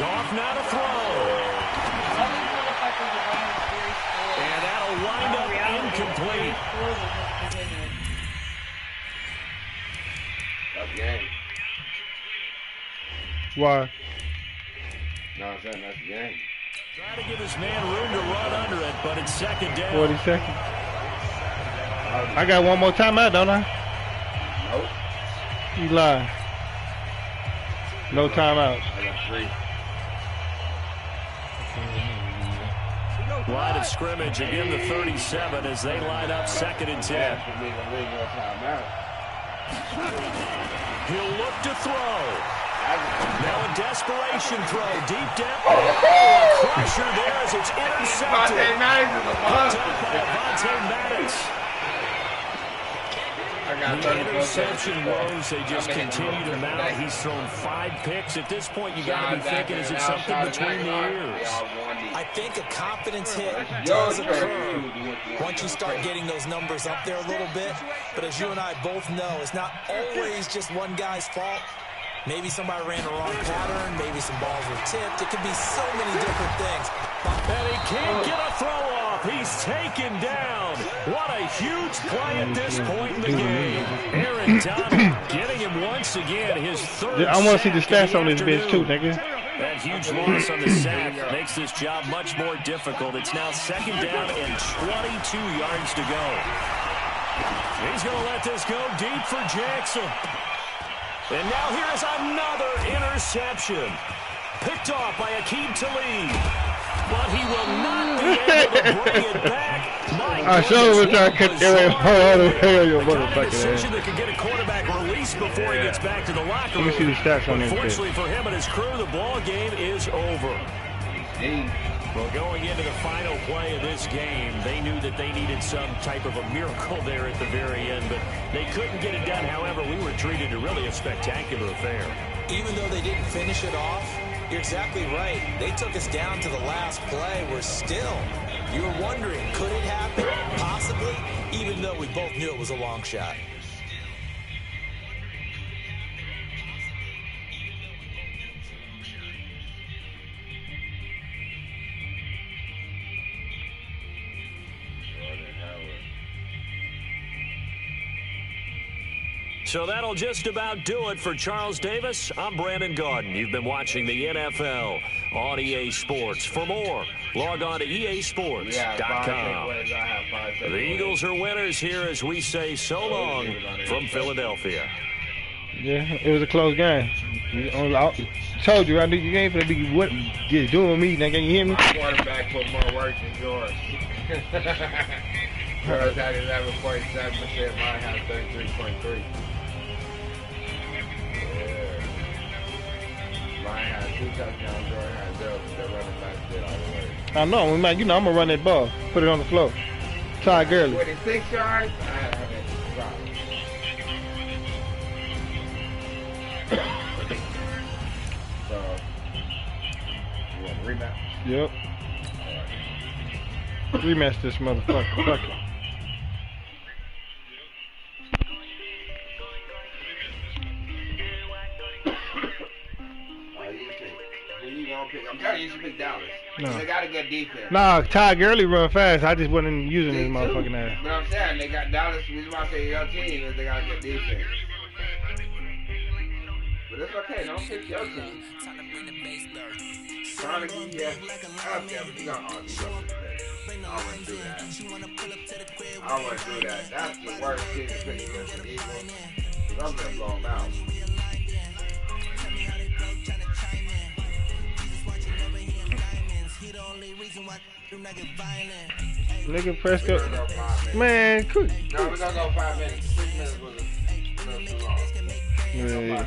Goff now to throw. And that'll wind up incomplete. That's the game. Why? No, I'm saying that's the game. Try to give his man room to run under it, but it's 2nd down. 40 seconds. I got one more timeout, don't I? Nope. You lie. No timeout. I got 3. Line of scrimmage, again the 37 as they line up 2nd and 10. He'll look to throw. Now a desperation throw deep down. Oh, a crusher there as it's intercepted. Picked up by Avonte Maddox. The interception woes, they just continue to mount. He's thrown 5 picks. At this point, you got to be thinking, is it something between the ears? I think a confidence hit does occur once you start getting those numbers up there a little bit. But as you and I both know, it's not always just one guy's fault. Maybe somebody ran the wrong pattern. Maybe some balls were tipped. It could be so many different things. And he can't get a throw off. He's taken down. What a huge play at this point in the game. Aaron Donald getting him once again. His 3rd I want to see the sack stats on this bitch too, nigga. That huge loss on the sack makes this job much more difficult. It's now 2nd down and 22 yards to go. He's going to let this go deep for Jackson. And now here's another interception. Picked off by Akeem Talib. But he will not be able to bring it back. I sure was trying to cut your motherfucking decision that can get a quarterback released before he gets back to the locker room. Let me see the stats on this. Unfortunately for him and his crew, the ball game is over. Well, going into the final play of this game, they knew that they needed some type of a miracle there at the very end, but they couldn't get it done. However, we were treated to really a spectacular affair. Even though they didn't finish it off, you're exactly right. They took us down to the last play. We're still, you were wondering, could it happen? Possibly, even though we both knew it was a long shot. So that'll just about do it for Charles Davis. I'm Brandon Garden. You've been watching the NFL on EA Sports. For more, log on to easports.com. The Eagles are winners here as we say so long from Philadelphia. Yeah, it was a close game. I told you, I knew you ain't finna be just doing me, nigga. You hear me? My quarterback put more work than yours. Yours had 11.7%, mine had 33.3. Yeah. Mine had 2 touchdowns, yours had 0. The running back did all the way. I know, man. You know I'm gonna run that ball. Put it on the floor. Ty Gurley. 26 yards, I have it. So, you want to rematch? Yep. Rematch this motherfucker. Fuck it. I'm telling you, you should pick Dallas. No. They got a good defense. Nah, Ty Gurley run fast. I just wasn't using his motherfucking ass. But I'm saying, they got Dallas. The reason why I say your team is they got a good defense. But it's okay. Don't pick your team. Trying to get you but you got all these other things. I wouldn't do that. I wouldn't do that. That's the worst team to pick against the Eagles. Because I'm going to blow them out. Nigga Prescott. Man, cool. No, we're going to go 5 minutes. 6 minutes was too long.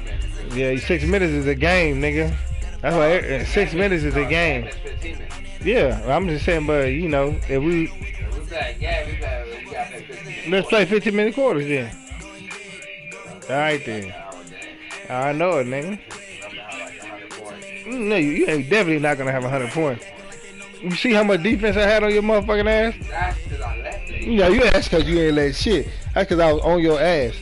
Yeah, 6 minutes is a game, nigga. That's why 6 minutes is a game. Yeah, I'm just saying, but you know, if we let's play 15-minute quarters then. All right then. I know it, nigga. No, you ain't definitely not gonna have 100 points. You see how much defense I had on your motherfucking ass? That's because I left it. You know, that's because you ain't let shit. That's because I was on your ass.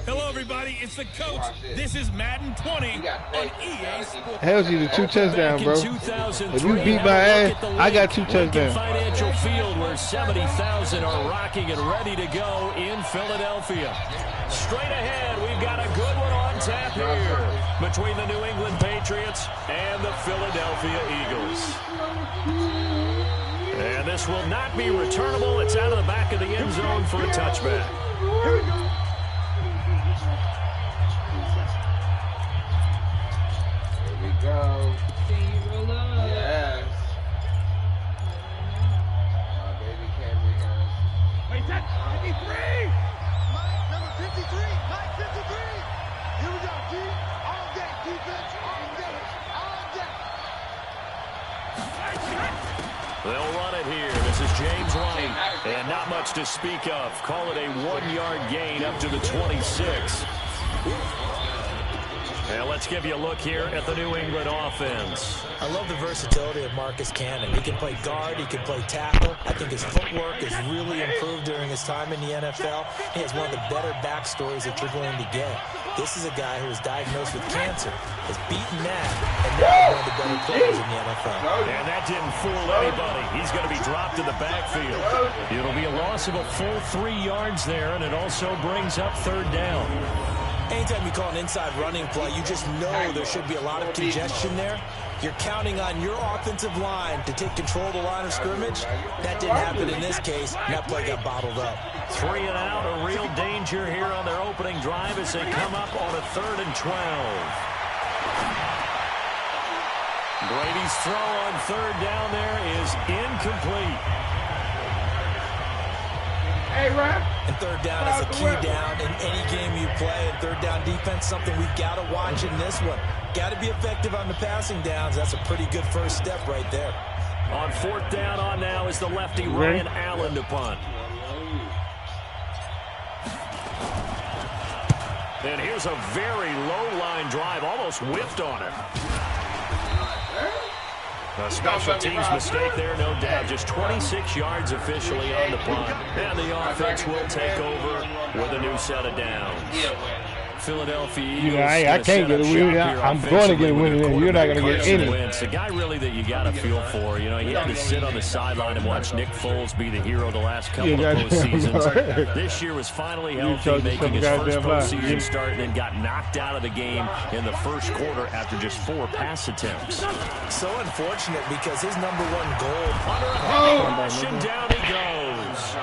Hello, everybody. It's the coach. This is Madden 20 on EA Sports. Hell's you the 2 touchdowns, bro. If you beat my ass, I got 2 touchdowns. Financial Field where 70,000 are rocking and ready to go in Philadelphia. Straight ahead, we've got a good one on tap here between the New England Patriots and the Philadelphia Eagles. And this will not be returnable. It's out of the back of the end zone for a touchback. Here we go. Go. Can you roll up? Yes. My baby came in here. Wait, that's 53! Mike, number 53! Mike, 53! Here we go, D. All day, defense, all day, all day. They'll run it here. This is James White. And not much to speak of. Call it a 1-yard gain up to the 26. Now let's give you a look here at the New England offense. I love the versatility of Marcus Cannon. He can play guard, he can play tackle. I think his footwork has really improved during his time in the NFL. He has one of the better backstories that you're going to get. This is a guy who was diagnosed with cancer, has beaten that, and now is one of the better players in the NFL. And that didn't fool anybody. He's going to be dropped in the backfield. It'll be a loss of a full 3 yards there, and it also brings up 3rd down. Anytime you call an inside running play, you just know there should be a lot of congestion there. You're counting on your offensive line to take control of the line of scrimmage. That didn't happen in this case, and that play got bottled up. 3 and out, a real danger here on their opening drive as they come up on a 3rd and 12. Brady's throw on 3rd down there is incomplete. Hey, Rap. And 3rd down is a key down in any game you play. And 3rd down defense, something we've got to watch in this one. Got to be effective on the passing downs. That's a pretty good first step right there. On 4th down on now is the lefty Ryan Allen to punt. And here's a very low line drive, almost whiffed on it. A special teams mistake there, no doubt. Just 26 yards officially on the punt. And the offense will take over with a new set of downs. Philadelphia You Eagles. know, I can't get a win. I'm going to get a win, and you're not going to get any. It's a guy really that you got to feel for. You know, he had to sit on the sideline and watch Nick Foles be the hero the last couple of postseasons. This year was finally healthy, making his first postseason start, and then got knocked out of the game in the first quarter after just 4 pass attempts. So unfortunate because his #1 goal. Under a heavy rush, and down he goes.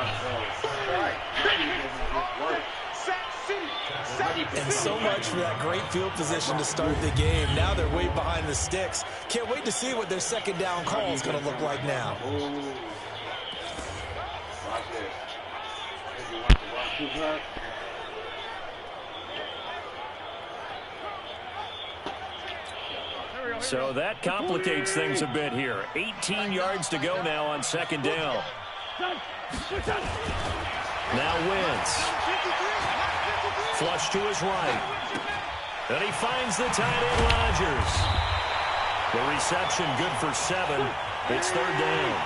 And so much for that great field position to start the game. Now they're way behind the sticks. Can't wait to see what their second down call is going to look like now. So that complicates things a bit here. 18 yards to go now on second down. Now Wentz. Flush to his right. And he finds the tight end, Rodgers. The reception good for 7. It's third down.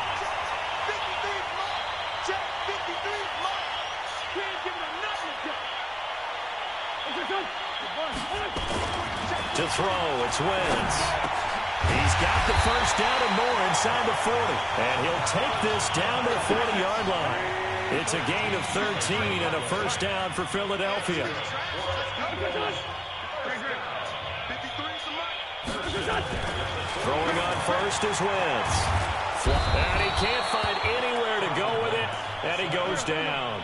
To throw, it's Wentz. He's got the first down and more inside the 40. And he'll take this down to the 40-yard line. It's a gain of 13 and a first down for Philadelphia. Throwing on first is Wentz. And he can't find anywhere to go with it, and he goes down.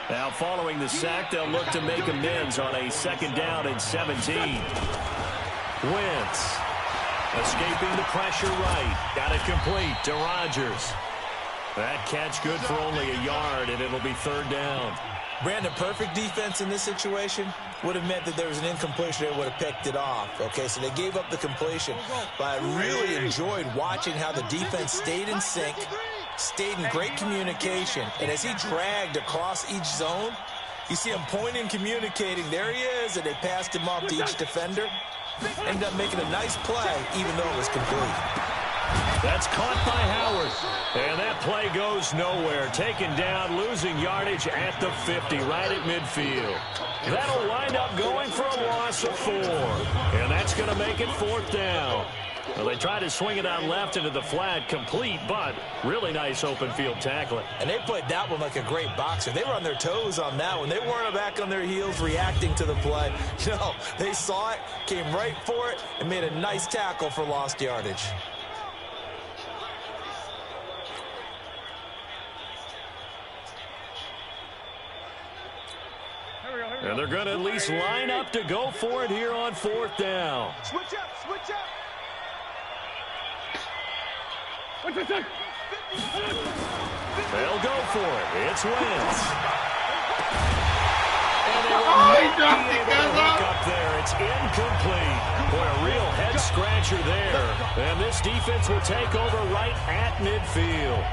Now following the sack, they'll look to make amends on a second down and 17. Wentz escaping the pressure right. Got it complete to Rodgers. That catch good for only a yard, and it'll be third down. Brandon, perfect defense in this situation would have meant that there was an incompletion. They would have picked it off. Okay, so they gave up the completion. But I really enjoyed watching how the defense stayed in sync, stayed in great communication. And as he dragged across each zone, you see him pointing, communicating. There he is, and they passed him off to each defender. Ended up making a nice play, even though it was complete. That's caught by Howard. And that play goes nowhere. Taken down, losing yardage at the 50, right at midfield. That'll wind up going for a loss of 4. And that's going to make it fourth down. Well, they tried to swing it out left into the flat, complete, but really nice open field tackling. And they played that one like a great boxer. They were on their toes on that one. They weren't back on their heels reacting to the play. No, they saw it, came right for it, and made a nice tackle for lost yardage. And they're going to at least line up to go for it here on fourth down. Switch up, switch up. They'll go for it. It's Wentz. And they will not be able to hook up there. It's incomplete. Boy, a real head-scratcher there. And this defense will take over right at midfield.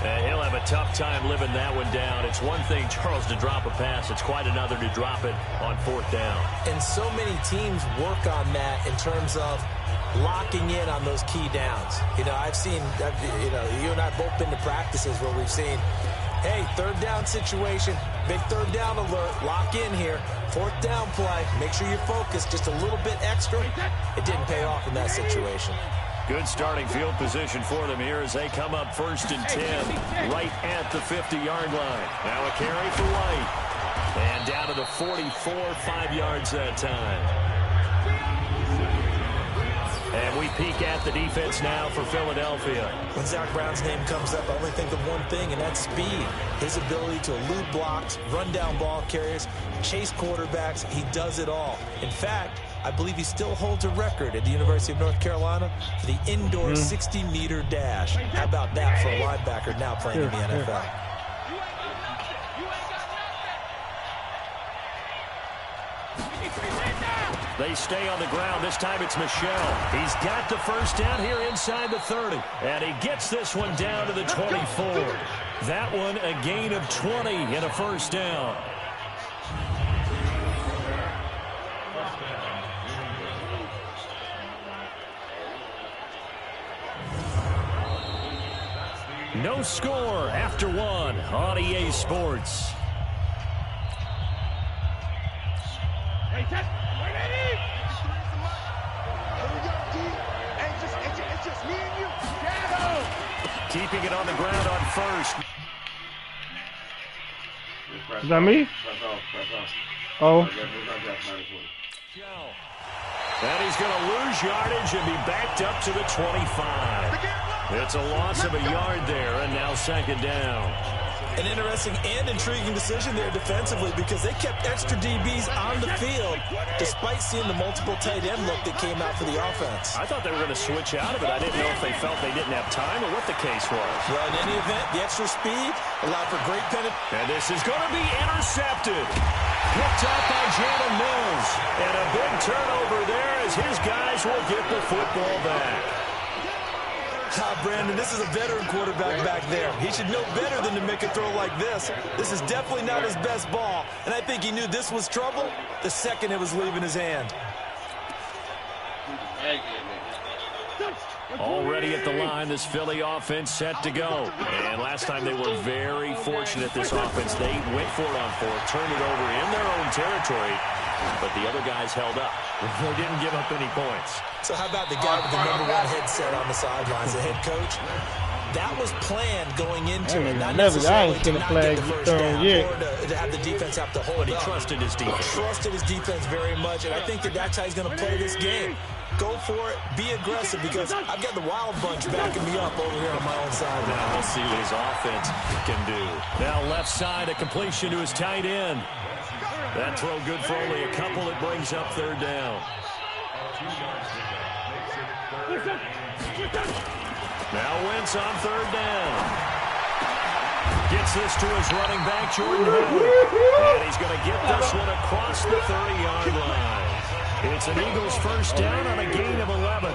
And he'll have a tough time living that one down. It's one thing, Charles, to drop a pass. It's quite another to drop it on fourth down. And so many teams work on that in terms of locking in on those key downs. You know, I've seen, you and I both been to practices where we've seen, hey, third down situation, big third down alert, lock in here, fourth down play, make sure you're focused just a little bit extra. It didn't pay off in that situation. Good starting field position for them here as they come up 1st and 10 right at the 50-yard line. Now a carry for White. And down to the 44, 5 yards that time. And we peek at the defense now for Philadelphia. When Zach Brown's name comes up, I only think of one thing, and that's speed. His ability to elude blocks, run down ball carriers, chase quarterbacks. He does it all. In fact, I believe he still holds a record at the University of North Carolina for the indoor 60-meter dash. How about that for a linebacker now playing in the NFL? They stay on the ground. This time it's Michel. He's got the first down here inside the 30. And he gets this one down to the 24. That one a gain of 20 and a first down. No score after 1 on EA Sports. Keeping it on the ground on first. Is that me? Oh. And he's going to lose yardage and be backed up to the 25. It's a loss of a yard there, and now second down. An interesting and intriguing decision there defensively because they kept extra DBs on the field despite seeing the multiple tight end look that came out for the offense. I thought they were going to switch out of it. I didn't know if they felt they didn't have time or what the case was. Well, in any event, the extra speed allowed for great penetration. And this is going to be intercepted. Picked up by Jalen Mills. And a big turnover there as his guys will get the football back. Brandon, this is a veteran quarterback back there. He should know better than to make a throw like this. This is definitely not his best ball, and I think he knew this was trouble the second it was leaving his hand. Already at the line, this Philly offense set to go. And last time they were very fortunate, this offense. They went for it on fourth, turned it over in their own territory, but the other guys held up. They didn't give up any points. So how about the guy with the #1 headset on the sidelines, the head coach? That was planned going into it. Not necessarily to not get the first down or to have the defense have to hold. But he trusted his defense. Trusted his defense very much, and I think that's how he's going to play this game. Go for it. Be aggressive because I've got the wild bunch backing me up over here on my own side. Now we'll see what his offense can do. Now left side, a completion to his tight end. That throw good for only a couple. It brings up third down. Now Wentz on third down. Gets this to his running back, Jordan Howard. And he's going to get this one across the 30-yard line. It's an Eagles first down on a gain of 11.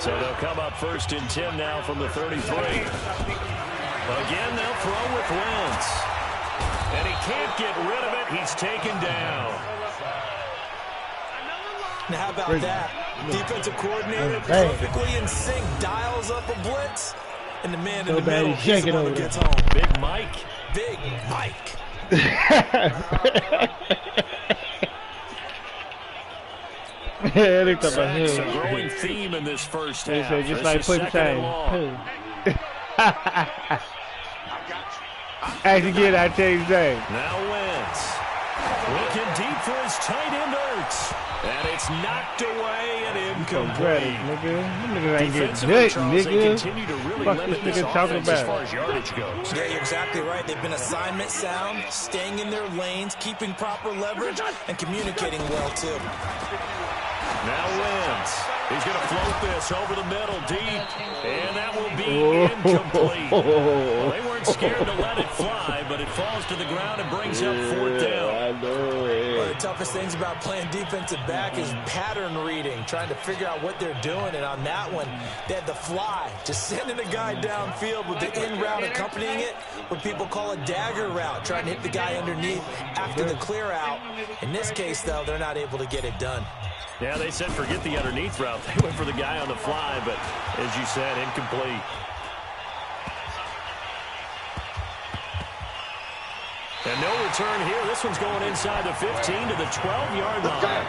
So they'll come up first and 10 now from the 33. Again, they'll throw with Wentz. And he can't get rid of it. He's taken down. Now, how about that? Defensive coordinator perfectly in sync, dials up a blitz, and the man in the middle is the one who gets home. Big Mike. Big Mike. It's a growing theme in this first half. Just like put time. As you get, I tell you that. Now Wentz looking deep for his tight end Ertz. And it's knocked away and incomplete. Defensively, Charles, they continue to really limit this offense as far as yardage goes. Yeah, you're exactly right. They've been assignment sound, staying in their lanes, keeping proper leverage, and communicating well, too. Now Wentz. He's going to float this over the middle deep, and that will be incomplete. Well, they weren't scared to let it fly, but it falls to the ground and brings up fourth down. One of the toughest things about playing defensive back is pattern reading, trying to figure out what they're doing. And on that one, they had the fly, just sending a guy downfield with the in route accompanying it, what people call a dagger route, trying to hit the guy underneath after the clear out. In this case, though, they're not able to get it done. Yeah, they said forget the underneath route. They went for the guy on the fly, but as you said, incomplete. And no return here. This one's going inside the 15 to the 12-yard line.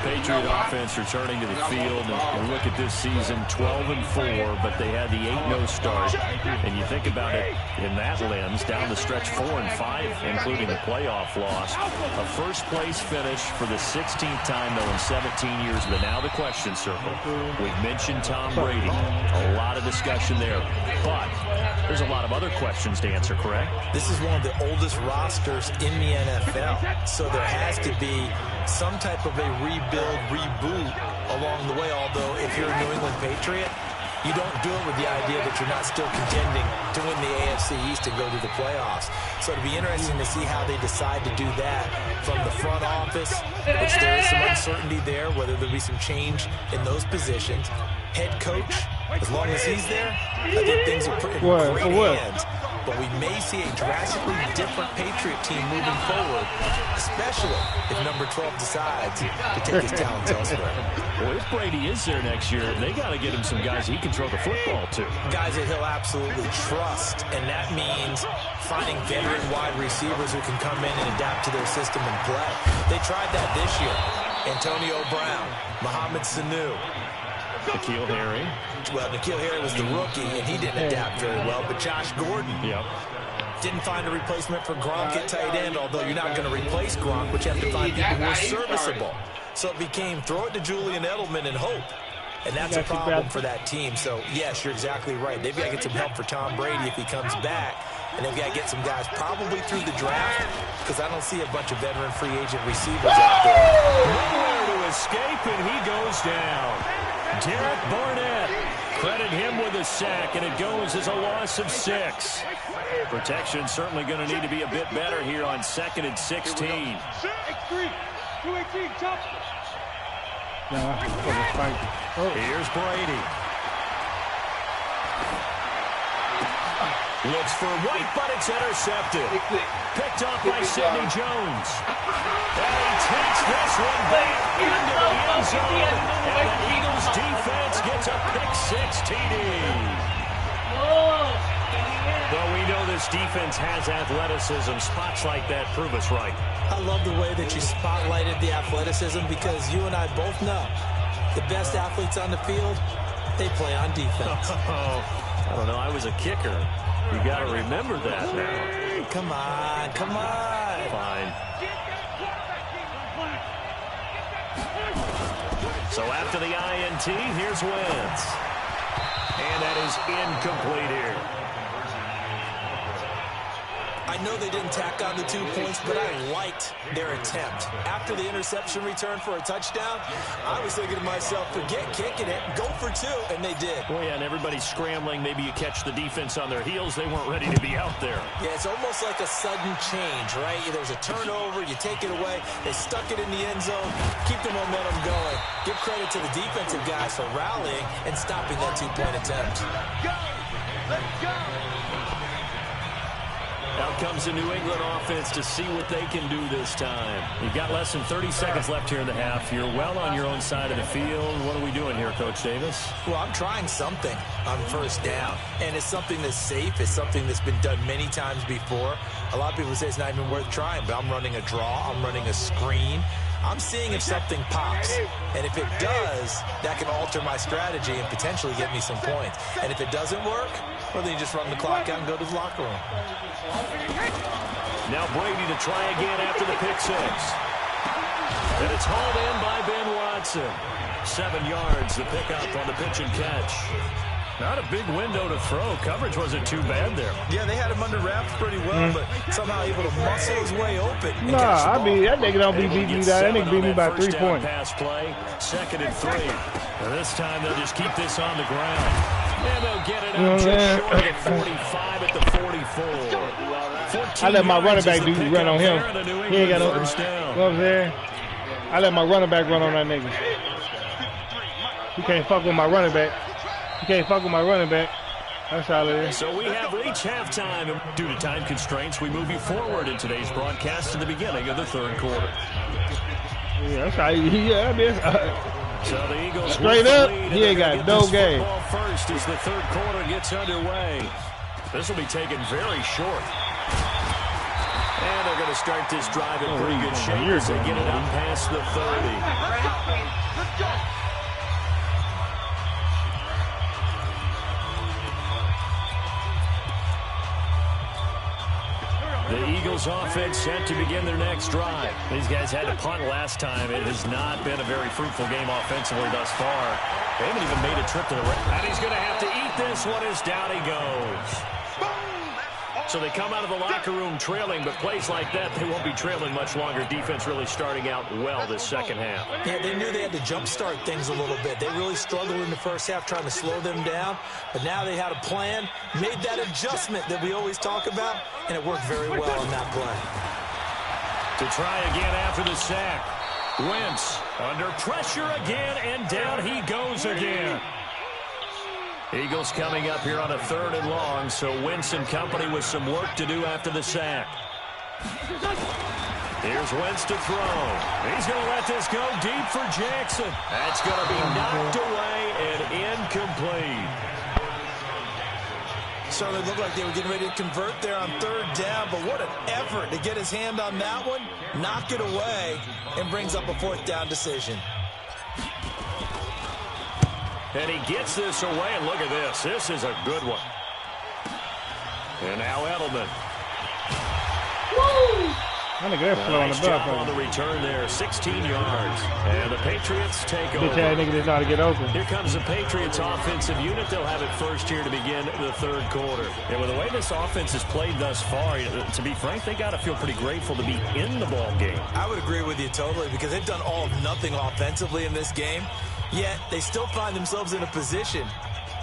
Patriot offense returning to the field. And look at this season, 12-4, but they had the 8-0 start. And you think about it in that lens, down the stretch 4-5, including the playoff loss. A first-place finish for the 16th time, though, in 17 years. But now the question circle. We've mentioned Tom Brady. A lot of discussion there. But there's a lot of other questions to answer, correct? This is one of the oldest rosters in the NFL. So there has to be some type of a rebuild, reboot along the way. Although if you're a New England Patriot, you don't do it with the idea that you're not still contending to win the AFC East and go to the playoffs. So it'll be interesting to see how they decide to do that from the front office, which there is some uncertainty there, whether there'll be some change in those positions. Head coach, as long as he's there, I think things are pretty great hands. but we may see a drastically different Patriot team moving forward, especially if number 12 decides to take his talents elsewhere. Well, if Brady is there next year, they got to get him some guys he can throw the football to. Guys that he'll absolutely trust, and that means finding veteran wide receivers who can come in and adapt to their system and play. They tried that this year. Antonio Brown, Mohamed Sanu, N'Keal Harry. Well, N'Keal Harry was the rookie, and he didn't adapt very well. But Josh Gordon didn't find a replacement for Gronk at tight end, although you're not going to replace Gronk, but you have to find people who are serviceable. So it became throw it to Julian Edelman and hope. And that's a problem for that team. So, yes, you're exactly right. They've got to get some help for Tom Brady if he comes back. And they've got to get some guys probably through the draft, because I don't see a bunch of veteran free agent receivers out there. Nowhere to escape, and he goes down. Derek Barnett, credit him with a sack, and it goes as a loss of 6. Protection certainly going to need to be a bit better here on 2nd and 16. Here's Brady. Looks for White, but it's intercepted. Picked off by Sidney Jones. And he takes this one back into the end zone. And the Eagles defense gets a pick-6 TD. Well, we know this defense has athleticism. Spots like that prove us right. I love the way that you spotlighted the athleticism, because you and I both know the best athletes on the field, they play on defense. I don't know. I was a kicker. You got to remember that now. Come on, come on. Fine. So after the INT, here's Wentz. And that is incomplete here. I know they didn't tack on the 2 points, but I liked their attempt. After the interception return for a touchdown, I was thinking to myself, forget kicking it, go for 2, and they did. Well, yeah, and everybody's scrambling. Maybe you catch the defense on their heels. They weren't ready to be out there. Yeah, it's almost like a sudden change, right? There's a turnover, you take it away, they stuck it in the end zone, keep the momentum going. Give credit to the defensive guys for rallying and stopping that 2-point attempt. Go! Let's go! Out comes the New England offense to see what they can do this time. You've got less than 30 seconds left here in the half. You're well on your own side of the field. What are we doing here, Coach Davis? Well, I'm trying something on first down, and it's something that's safe. It's something that's been done many times before. A lot of people say it's not even worth trying, but I'm running a draw. I'm running a screen. I'm seeing if something pops, and if it does, that can alter my strategy and potentially get me some points. And if it doesn't work, well, then you just run the clock out and go to the locker room. Now Brady to try again after the pick-6. And it's hauled in by Ben Watson. 7 yards, the pickup on the pitch and catch. Not a big window to throw. Coverage wasn't too bad there. Yeah, they had him under wraps pretty well, but somehow able to muscle his way open. Nah, I mean, that nigga don't beat me that. That nigga beat me by 3 points. Pass play, 2nd and 3. And this time they'll just keep this on the ground. And they'll get it out just short of the 45 at the 44. I let my running back dude run on him. He ain't got no first down. You know what I'm saying? I let my running back run on that nigga. He can't fuck with my running back. You can't fuck with my running back. That's how it is. So we have reached halftime. Due to time constraints, we move you forward in today's broadcast to the beginning of the 3rd quarter. Yeah, that's how I mean, so the Eagles straight up, he ain't got no game. First as the 3rd quarter gets underway. This will be taken very short. And they're going to start this drive in pretty good shape as they get it up past the 30. The Eagles offense set to begin their next drive. These guys had to punt last time. It has not been a very fruitful game offensively thus far. They haven't even made a trip to the red. And he's going to have to eat this one as down he goes. So they come out of the locker room trailing, but plays like that, they won't be trailing much longer. Defense really starting out well this second half. Yeah, they knew they had to jumpstart things a little bit. They really struggled in the first half trying to slow them down, but now they had a plan, made that adjustment that we always talk about, and it worked very well on that play. To try again after the sack. Wentz under pressure again, and down he goes again. Eagles coming up here on a 3rd and long, so Wentz and company with some work to do after the sack. Here's Wentz to throw. He's going to let this go deep for Jackson. That's going to be knocked away and incomplete. Certainly looked like they were getting ready to convert there on 3rd down, but what an effort to get his hand on that one, knock it away, and brings up a 4th down decision. And he gets this away, and look at this. This is a good one. And now Edelman. Woo! I think that's slow on the job on the return there, 16 yards. And the Patriots take over. Bitch-ass nigga didn't know how to get open. Here comes the Patriots offensive unit. They'll have it first here to begin the 3rd quarter. And with the way this offense has played thus far, to be frank, they got to feel pretty grateful to be in the ball game. I would agree with you totally, because they've done all of nothing offensively in this game, yet they still find themselves in a position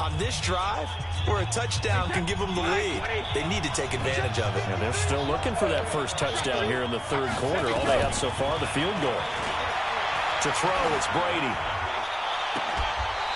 on this drive where a touchdown can give them the lead. They need to take advantage of it. And they're still looking for that first touchdown here in the 3rd quarter. All they have so far, the field goal. To throw, it's Brady.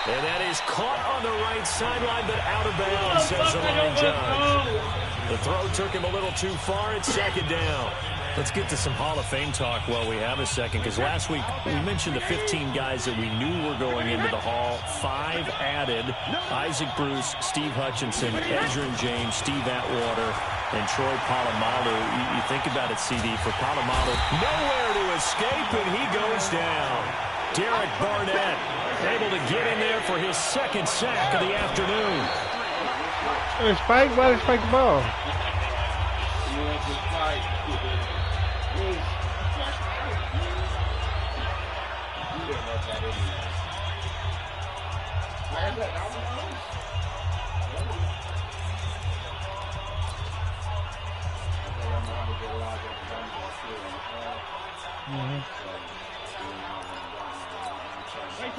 And that is caught on the right sideline, but out of bounds, says the line judge. The throw took him a little too far. It's 2nd down. Let's get to some Hall of Fame talk while we have a second, because last week we mentioned the 15 guys that we knew were going into the Hall. 5 added: Isaac Bruce, Steve Hutchinson, Ezra James, Steve Atwater, and Troy Polamalu. You think about it, CD, for Polamalu, nowhere to escape, and he goes down. Derek Barnett able to get in there for his 2nd sack of the afternoon. Spike, why did Spike the ball?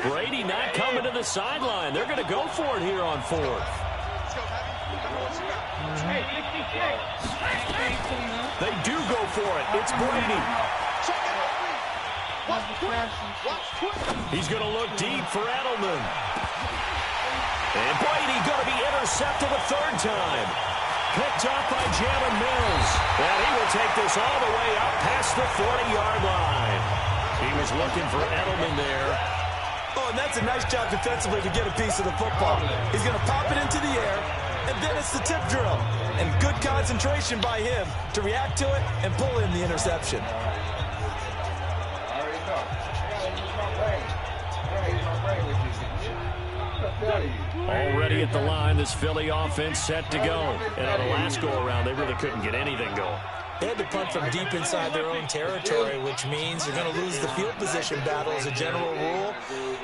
Brady not coming to the sideline. They're going to go for it here on 4th. They do go for it. It's Brady. He's going to look deep for Edelman. And Brady going to be intercepted a 3rd time. Picked up by Jalen Mills. And he will take this all the way up past the 40-yard line. He was looking for Edelman there. Oh, and that's a nice job defensively to get a piece of the football. He's going to pop it into the air, and then it's the tip drill. And good concentration by him to react to it and pull in the interception. Already at the line, this Philly offense set to go. And on the last go-around, they really couldn't get anything going. They had to punt from deep inside their own territory, which means they're going to lose the field position battle as a general rule.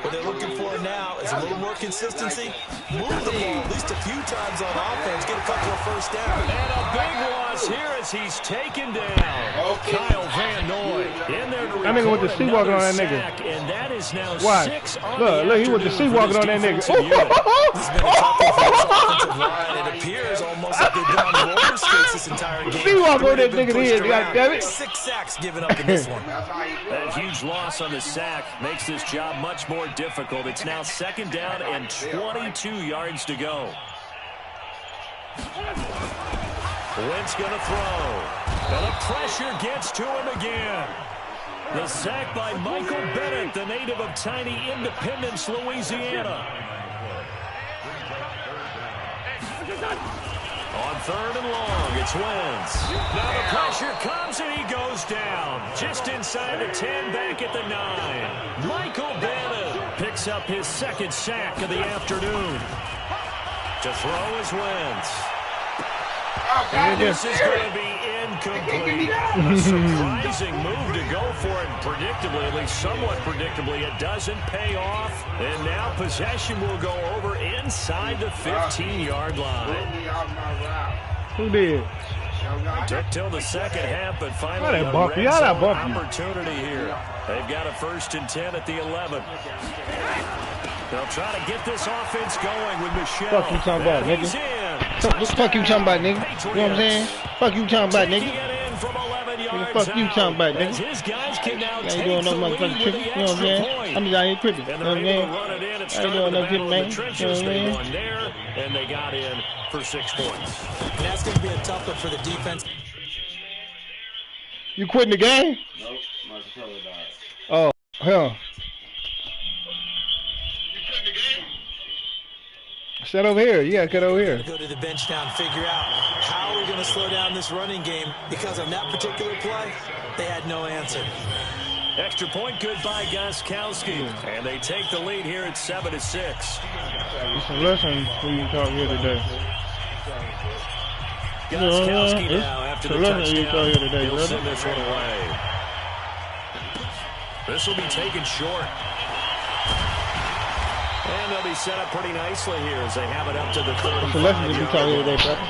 What they're looking for now is a little more consistency. Move the ball at least a few times on offense. Get a couple of first downs. And a big loss here as he's taken down. Kyle Van Noy in there to that nigga with the sea walking on that nigga. And that is now Why? 6 on look, he with the sea walking on that nigga. This has been a tough one for this offensive line. It appears almost like they've been on roller skates this entire game. Sea walk on that nigga here, goddammit. 6 sacks given up in this one. That huge loss on the sack makes this job much more difficult. It's now 2nd down and 22 yards to go. Wentz going to throw. And the pressure gets to him again. The sack by Michael Bennett, the native of tiny Independence, Louisiana. On 3rd and long, it's Wentz. Now the pressure comes and he goes down. Just inside the 10, back at the 9. Michael Bennett picks up his 2nd sack of the afternoon. To throw is Wentz. And this is going to be incomplete. A surprising move to go for it. Predictably, at least somewhat predictably, it doesn't pay off. And now possession will go over inside the 15-yard line. Who did? Took till the 2nd half, but finally a bumpy. red zone opportunity here. They've got a 1st and 10 at the 11. They'll try to get this offense going with Michelle. Fuck you talking about, nigga? What the fuck you talking about, nigga? You know what I'm saying? Fuck you talking about, nigga? Taking it in from 11 yards Fuck you talking about, nigga. His guys can now ain't doing no motherfucking tripping, you know what I'm saying? I'm just out here cripping, you know what I'm saying? I ain't doing no tripping, man. You know what I'm saying? And they got in for 6 points. And that's going to be a tough one for the defense. You quitting the game? Nope, my controller died. Oh, hell. Set over here. You gotta cut over here. Go to the bench now and figure out how we're going to slow down this running game, because on that particular play, they had no answer. Extra point good by Gostkowski, and they take the lead here at 7-6. It's a lesson we can talk here today. Gostkowski now after the touchdown. He'll send this one away. This will be taken short. And they'll be set up pretty nicely here as they have it up to the 35. It's a lesson we can talk here today, brother.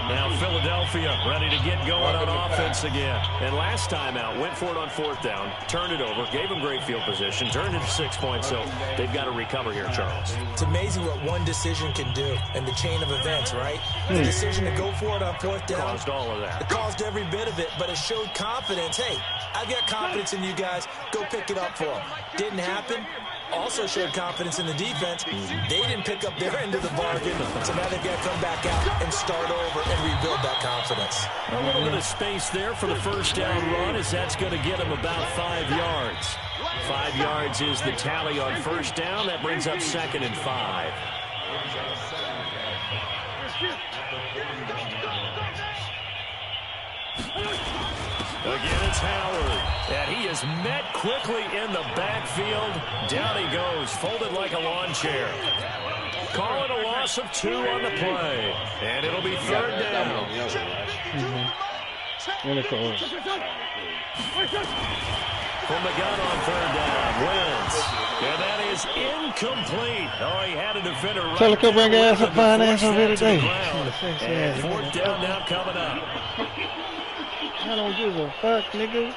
Now Philadelphia ready to get going on offense again. And last time out, went for it on 4th down, turned it over, gave them great field position, turned it to 6 points, so they've got to recover here, Charles. It's amazing what one decision can do in the chain of events, right? The decision to go for it on 4th down. Caused all of that. It caused every bit of it, but it showed confidence. Hey, I've got confidence in you guys. Go pick it up for them. Didn't happen. Also showed confidence in the defense. They didn't pick up their end of the bargain, so now they've got to come back out and start over and rebuild that confidence. A little bit of space there for the first down run, as that's going to get them about 5 yards. 5 yards is the tally on first down. That brings up 2nd and 5. Again, it's Howard, and he is met quickly in the backfield. Down he goes, folded like a lawn chair. Call it a loss of 2 on the play, and it'll be 3rd down. From the gun on 3rd down, Wentz, and that is incomplete. Oh, he had a defender right. Tell her to bring ass a fine ass over here today. And 4th down now coming up. I don't give a fuck, nigga.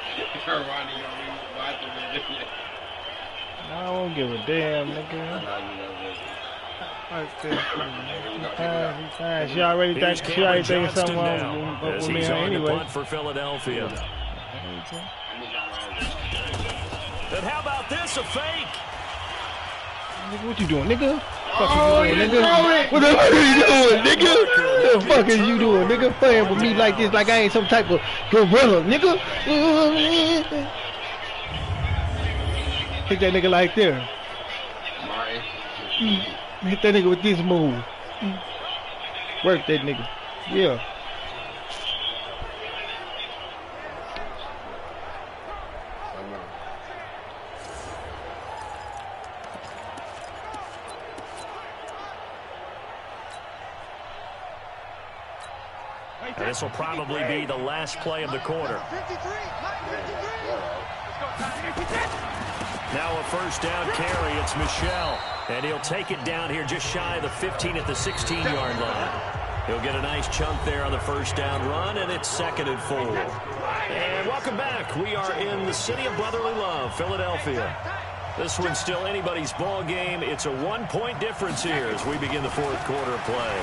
I don't give a damn, nigga. She already thinking something wrong with me anyway. Punt for Philadelphia. And how about this, a fake? Nigga, what you doing, nigga? What you doing, nigga? What the fuck are you doing, nigga? What the fuck are you doing, nigga? Playing with me like this, like I ain't some type of gorilla, nigga. Hit that nigga like there. Hit that nigga with this move. Work that nigga. Yeah. And this will probably be the last play of the quarter. Now a first down carry. It's Michel. And he'll take it down here just shy of the 15 at the 16-yard line. He'll get a nice chunk there on the first down run, and it's 2nd and 4. And welcome back. We are in the city of brotherly love, Philadelphia. This one's still anybody's ball game. It's a 1-point difference here as we begin the 4th quarter of play.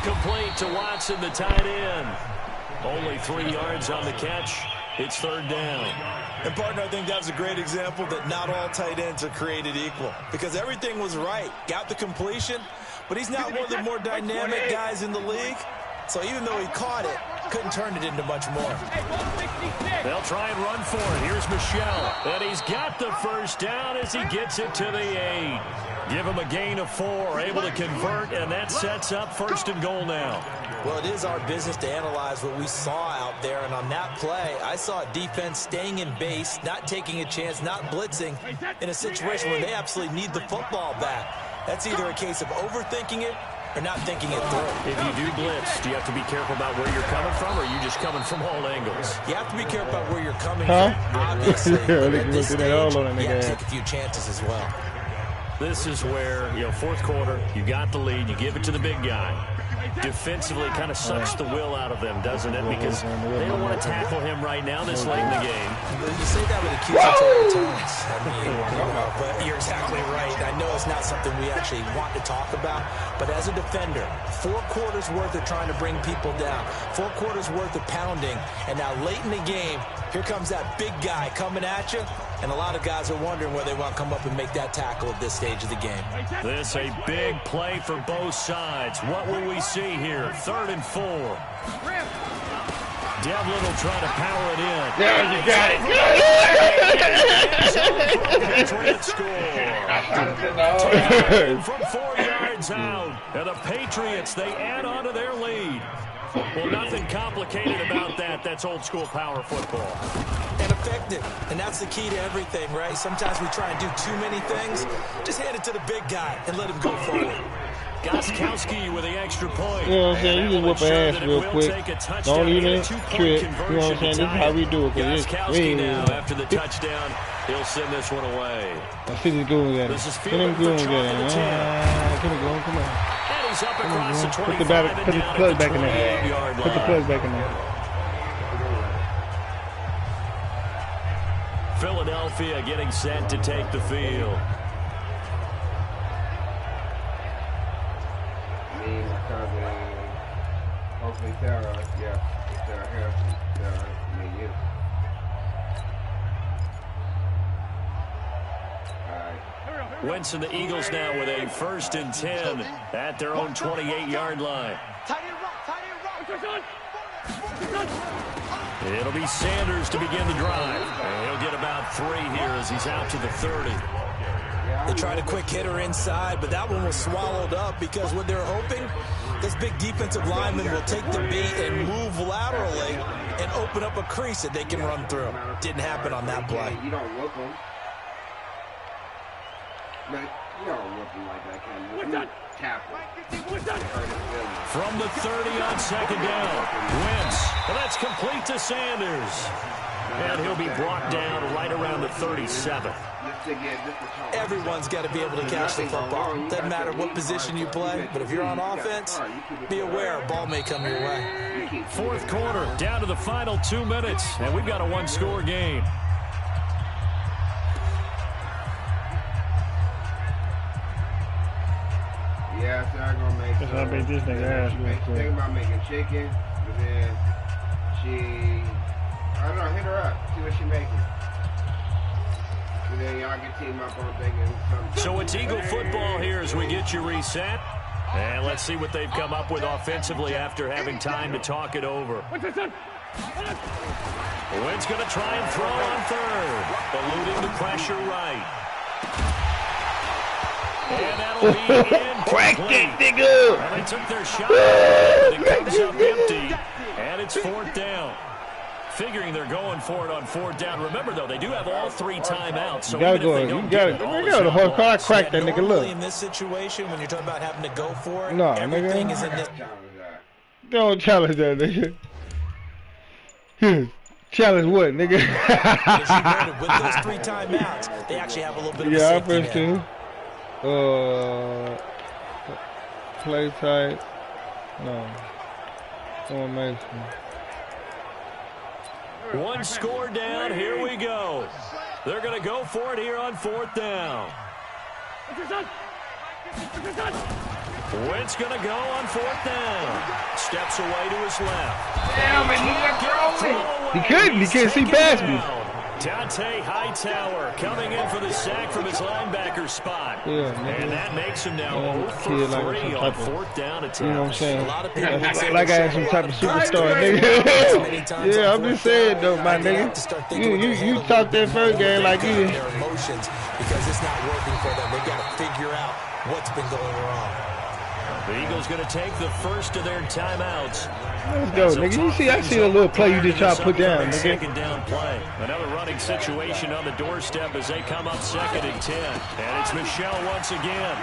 Complete to Watson, the tight end. Only 3 yards on the catch. It's 3rd down. And, partner, I think that was a great example that not all tight ends are created equal, because everything was right. Got the completion, but he's not one of the more dynamic guys in the league. So even though he caught it, couldn't turn it into much more. They'll try and run for it. Here's Michel. And he's got the first down as he gets it to the 8. Give him a gain of 4, able to convert, and that sets up 1st and goal now. Well, it is our business to analyze what we saw out there, and on that play, I saw a defense staying in base, not taking a chance, not blitzing, in a situation where they absolutely need the football back. That's either a case of overthinking it or not thinking it through. If you do blitz, do you have to be careful about where you're coming from, or are you just coming from all angles? You have to be careful about where you're coming from, obviously. But at this stage, you have to take a few chances as well. This is where, 4th quarter, you got the lead, you give it to the big guy. defensively kind of sucks the will out of them, doesn't it? Because they don't want to tackle him right now this late in the game. You say that with accusatory tones. I mean, but you're exactly right. I know it's not something we actually want to talk about, but as a defender, 4 quarters worth of trying to bring people down, 4 quarters worth of pounding, and now late in the game, here comes that big guy coming at you, and a lot of guys are wondering where they want to come up and make that tackle at this stage of the game. This a big play for both sides. What will we see here? 3rd and 4. Devlin will try to power it in. There you got it. From 4 yards out. And the Patriots, they add on to their lead. Well, nothing complicated about that. That's old school power football. And effective. And that's the key to everything, right? Sometimes we try and do too many things. Just hand it to the big guy and let him go forward. Goskowski with the extra point. You know what I'm saying? You just whoop an ass real quick. Don't even trip. You know what I'm saying? This is how we do it. Goskowski now after the touchdown. He'll send this one away. I see this going again. This is Fielder for chalk at the 10. Come on. And he's up across the 25 put the plug back in there. Put the plug back in there. Philadelphia getting set to take the field. Hopefully Sarah, yeah, Sarah Harrison, you. Wentz and the Eagles now with a 1st and 10 at their own 28-yard line. It'll be Sanders to begin the drive. And he'll get about 3 here as he's out to the 30. They tried a quick hitter inside, but that one was swallowed up because what they're hoping, this big defensive lineman will take the beat and move laterally and open up a crease that they can run through. Didn't happen on that play. You don't whoop them. But you don't whoop them like that, can you? Tap them. From the 30 on 2nd down. Wentz. Well, that's complete to Sanders. And he'll be brought down right around the 37. Everyone's got to be able to catch the football. Doesn't matter what position you play, but if you're on offense, be aware a ball may come your way. 4th quarter, down to the final 2 minutes, and we've got a 1-score game. Yeah, so I'm gonna make. That's how I make this nigga ass real quick. Think about making chicken, but then I don't know, hit her up, see what she making. And then y'all can team up on thinking something. So it's Eagle football here as we get you reset. And let's see what they've come up with offensively after having time to talk it over. Wentz going to try and throw on 3rd. Eluding the pressure right. And that'll be incomplete. Crack it, nigga! Well, they took their shot, but it comes up empty. And it's 4th down. Figuring they're going for it on 4th down. Remember, though, they do have all 3 timeouts. So you gotta go. You gotta the whole car crack that nigga. Look. In this situation, when you're talking about having to go for it, no, everything nigga. is in this. Don't challenge that, nigga. Challenge what, nigga? With those 3 timeouts, they actually have a little bit of a safety net. Play tight. No. Formation. 1 score down. Here we go. They're going to go for it here on 4th down. Wentz going to go on 4th down. Steps away to his left. Damn it, he couldn't. He can't see past me. Dante Hightower coming in for the sack from his linebacker spot. Yeah, and that makes him now 0 for 3 on 4th down attempts. You know what I'm saying? Like I had some type of superstar, nigga. Yeah, I'm just saying, though, my nigga. You talked that first game like you. Their emotions because it's not working for them. They've got to figure out what's been going wrong. The Eagles going to take the first of their timeouts. Let's go, nigga. You see, I see a little play you just try to put down, nigga. Second down play. Another running situation on the doorstep as they come up 2nd and 10. And it's Michelle once again.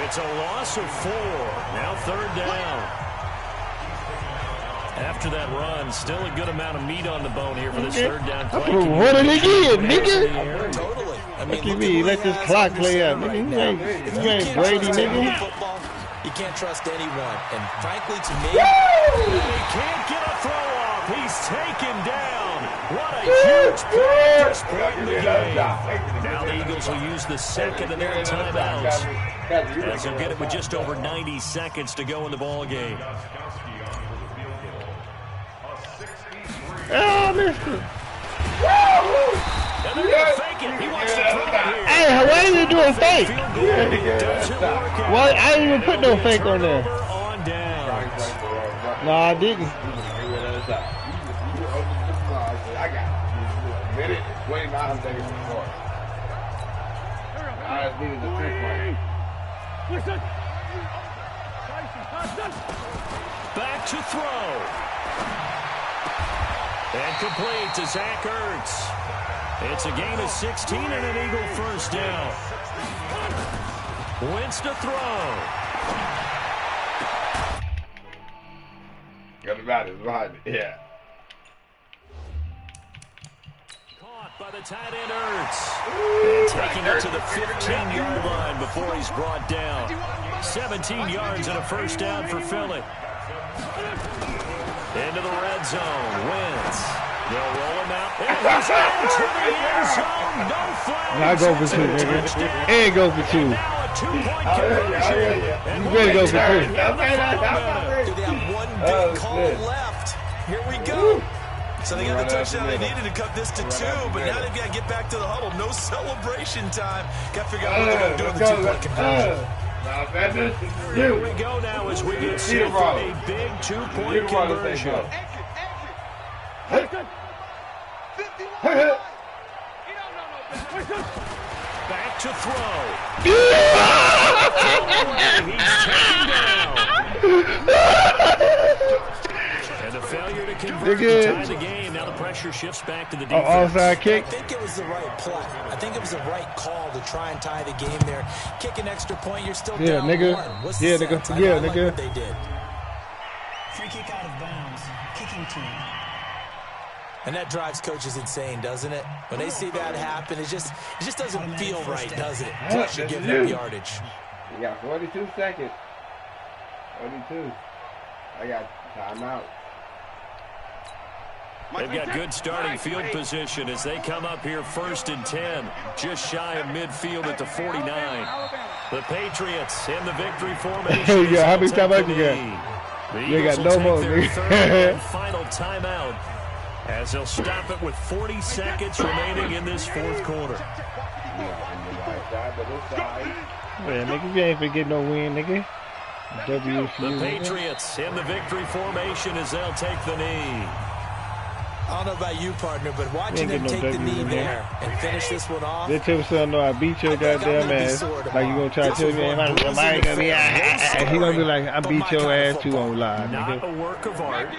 It's a loss of 4. Now 3rd down. After that run, still a good amount of meat on the bone here for this 3rd down play. Run it again, nigga. Totally. I mean, what you mean? Let this clock play out, nigga. You ain't Brady, nigga. Football, you can't trust anyone. And frankly, to me, he can't get a throw off. He's taken down. What a huge practice point in the game. Now the Eagles will use the second of their timeouts, as they'll get it with just over 90 seconds to go in the ball game. Oh, mister. And they're going to fake it. He wants to throw it here. Hey, why are you doing fake? Why? I didn't even put no fake on there. On downs. No, I didn't. I got it. A minute and 29 seconds before. I just needed the 3 point. Back to throw. And complete to Zach Ertz. It's a gain of 16 and an Eagle first down. Wentz to throw. Got about it, behind it. Yeah. Caught by the tight end Ertz. And taking it to the 15-yard line before he's brought down. 17 yards and a first down for Philly. Into the red zone. Wentz. They'll roll him out. And he's into the end zone. No flags. I go for 2, nigga. And go for 2. Now a 2-point conversion. You better go for 2. do they have one big call left? Here we go. So they got the touchdown they needed to cut this to 2, but now they've got to get back to the huddle. No celebration time. Got to figure out what they're going to do with the 2-point conversion. Here we go now as we get set for a big 2-point conversion. Back to throw. He's taken down. And a failure to convert to tie the game. Now the pressure shifts back to the defense. Offside kick. I think it was the right play. I think it was the right call to try and tie the game there. Kick an extra point, you're still down nigga. 1. What's Yeah, the nigga. sense? Yeah, I like nigga. what they did. Free kick out of bounds. Kicking team. And that drives coaches insane, doesn't it? When they see that happen, it just doesn't feel right, does it? Plus you're giving up yardage. You got 42 seconds. 42. I got timeout. They've got good starting field position as they come up here 1st and 10, just shy of midfield at the 49. The Patriots in the victory formation. Yeah, how many timeouts you got? You got no more, nigga. Final timeout as they'll stop it with 40 seconds remaining in this 4th quarter. Man, nigga, you ain't forget no win, nigga. W for you, the Patriots in the victory formation as they'll take the knee. I don't know about you, partner, but watching them take the knee there and finish this one off. They tell me son, no, I beat your goddamn ass. Like you gonna try to tell me, man, I ain't gonna be. He gonna be like, I beat your ass too on live, nigga. Not a work of art,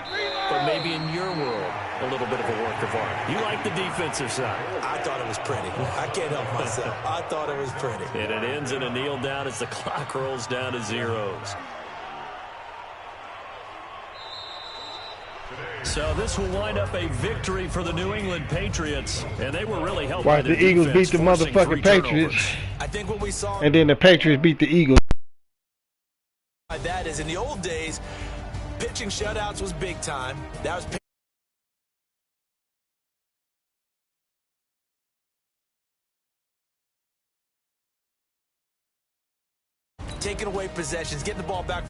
but maybe in your world, a little bit of a work of art. You like the defensive side. I thought it was pretty. I can't help myself. I thought it was pretty. And it ends in a kneel down as the clock rolls down to zeros. So this will wind up a victory for the New England Patriots, and they were really helped by the Eagles beat the motherfucking Patriots. I think what we saw, and then the Patriots beat the Eagles. That is, in the old days, pitching shutouts was big time. That was taking away possessions, getting the ball back.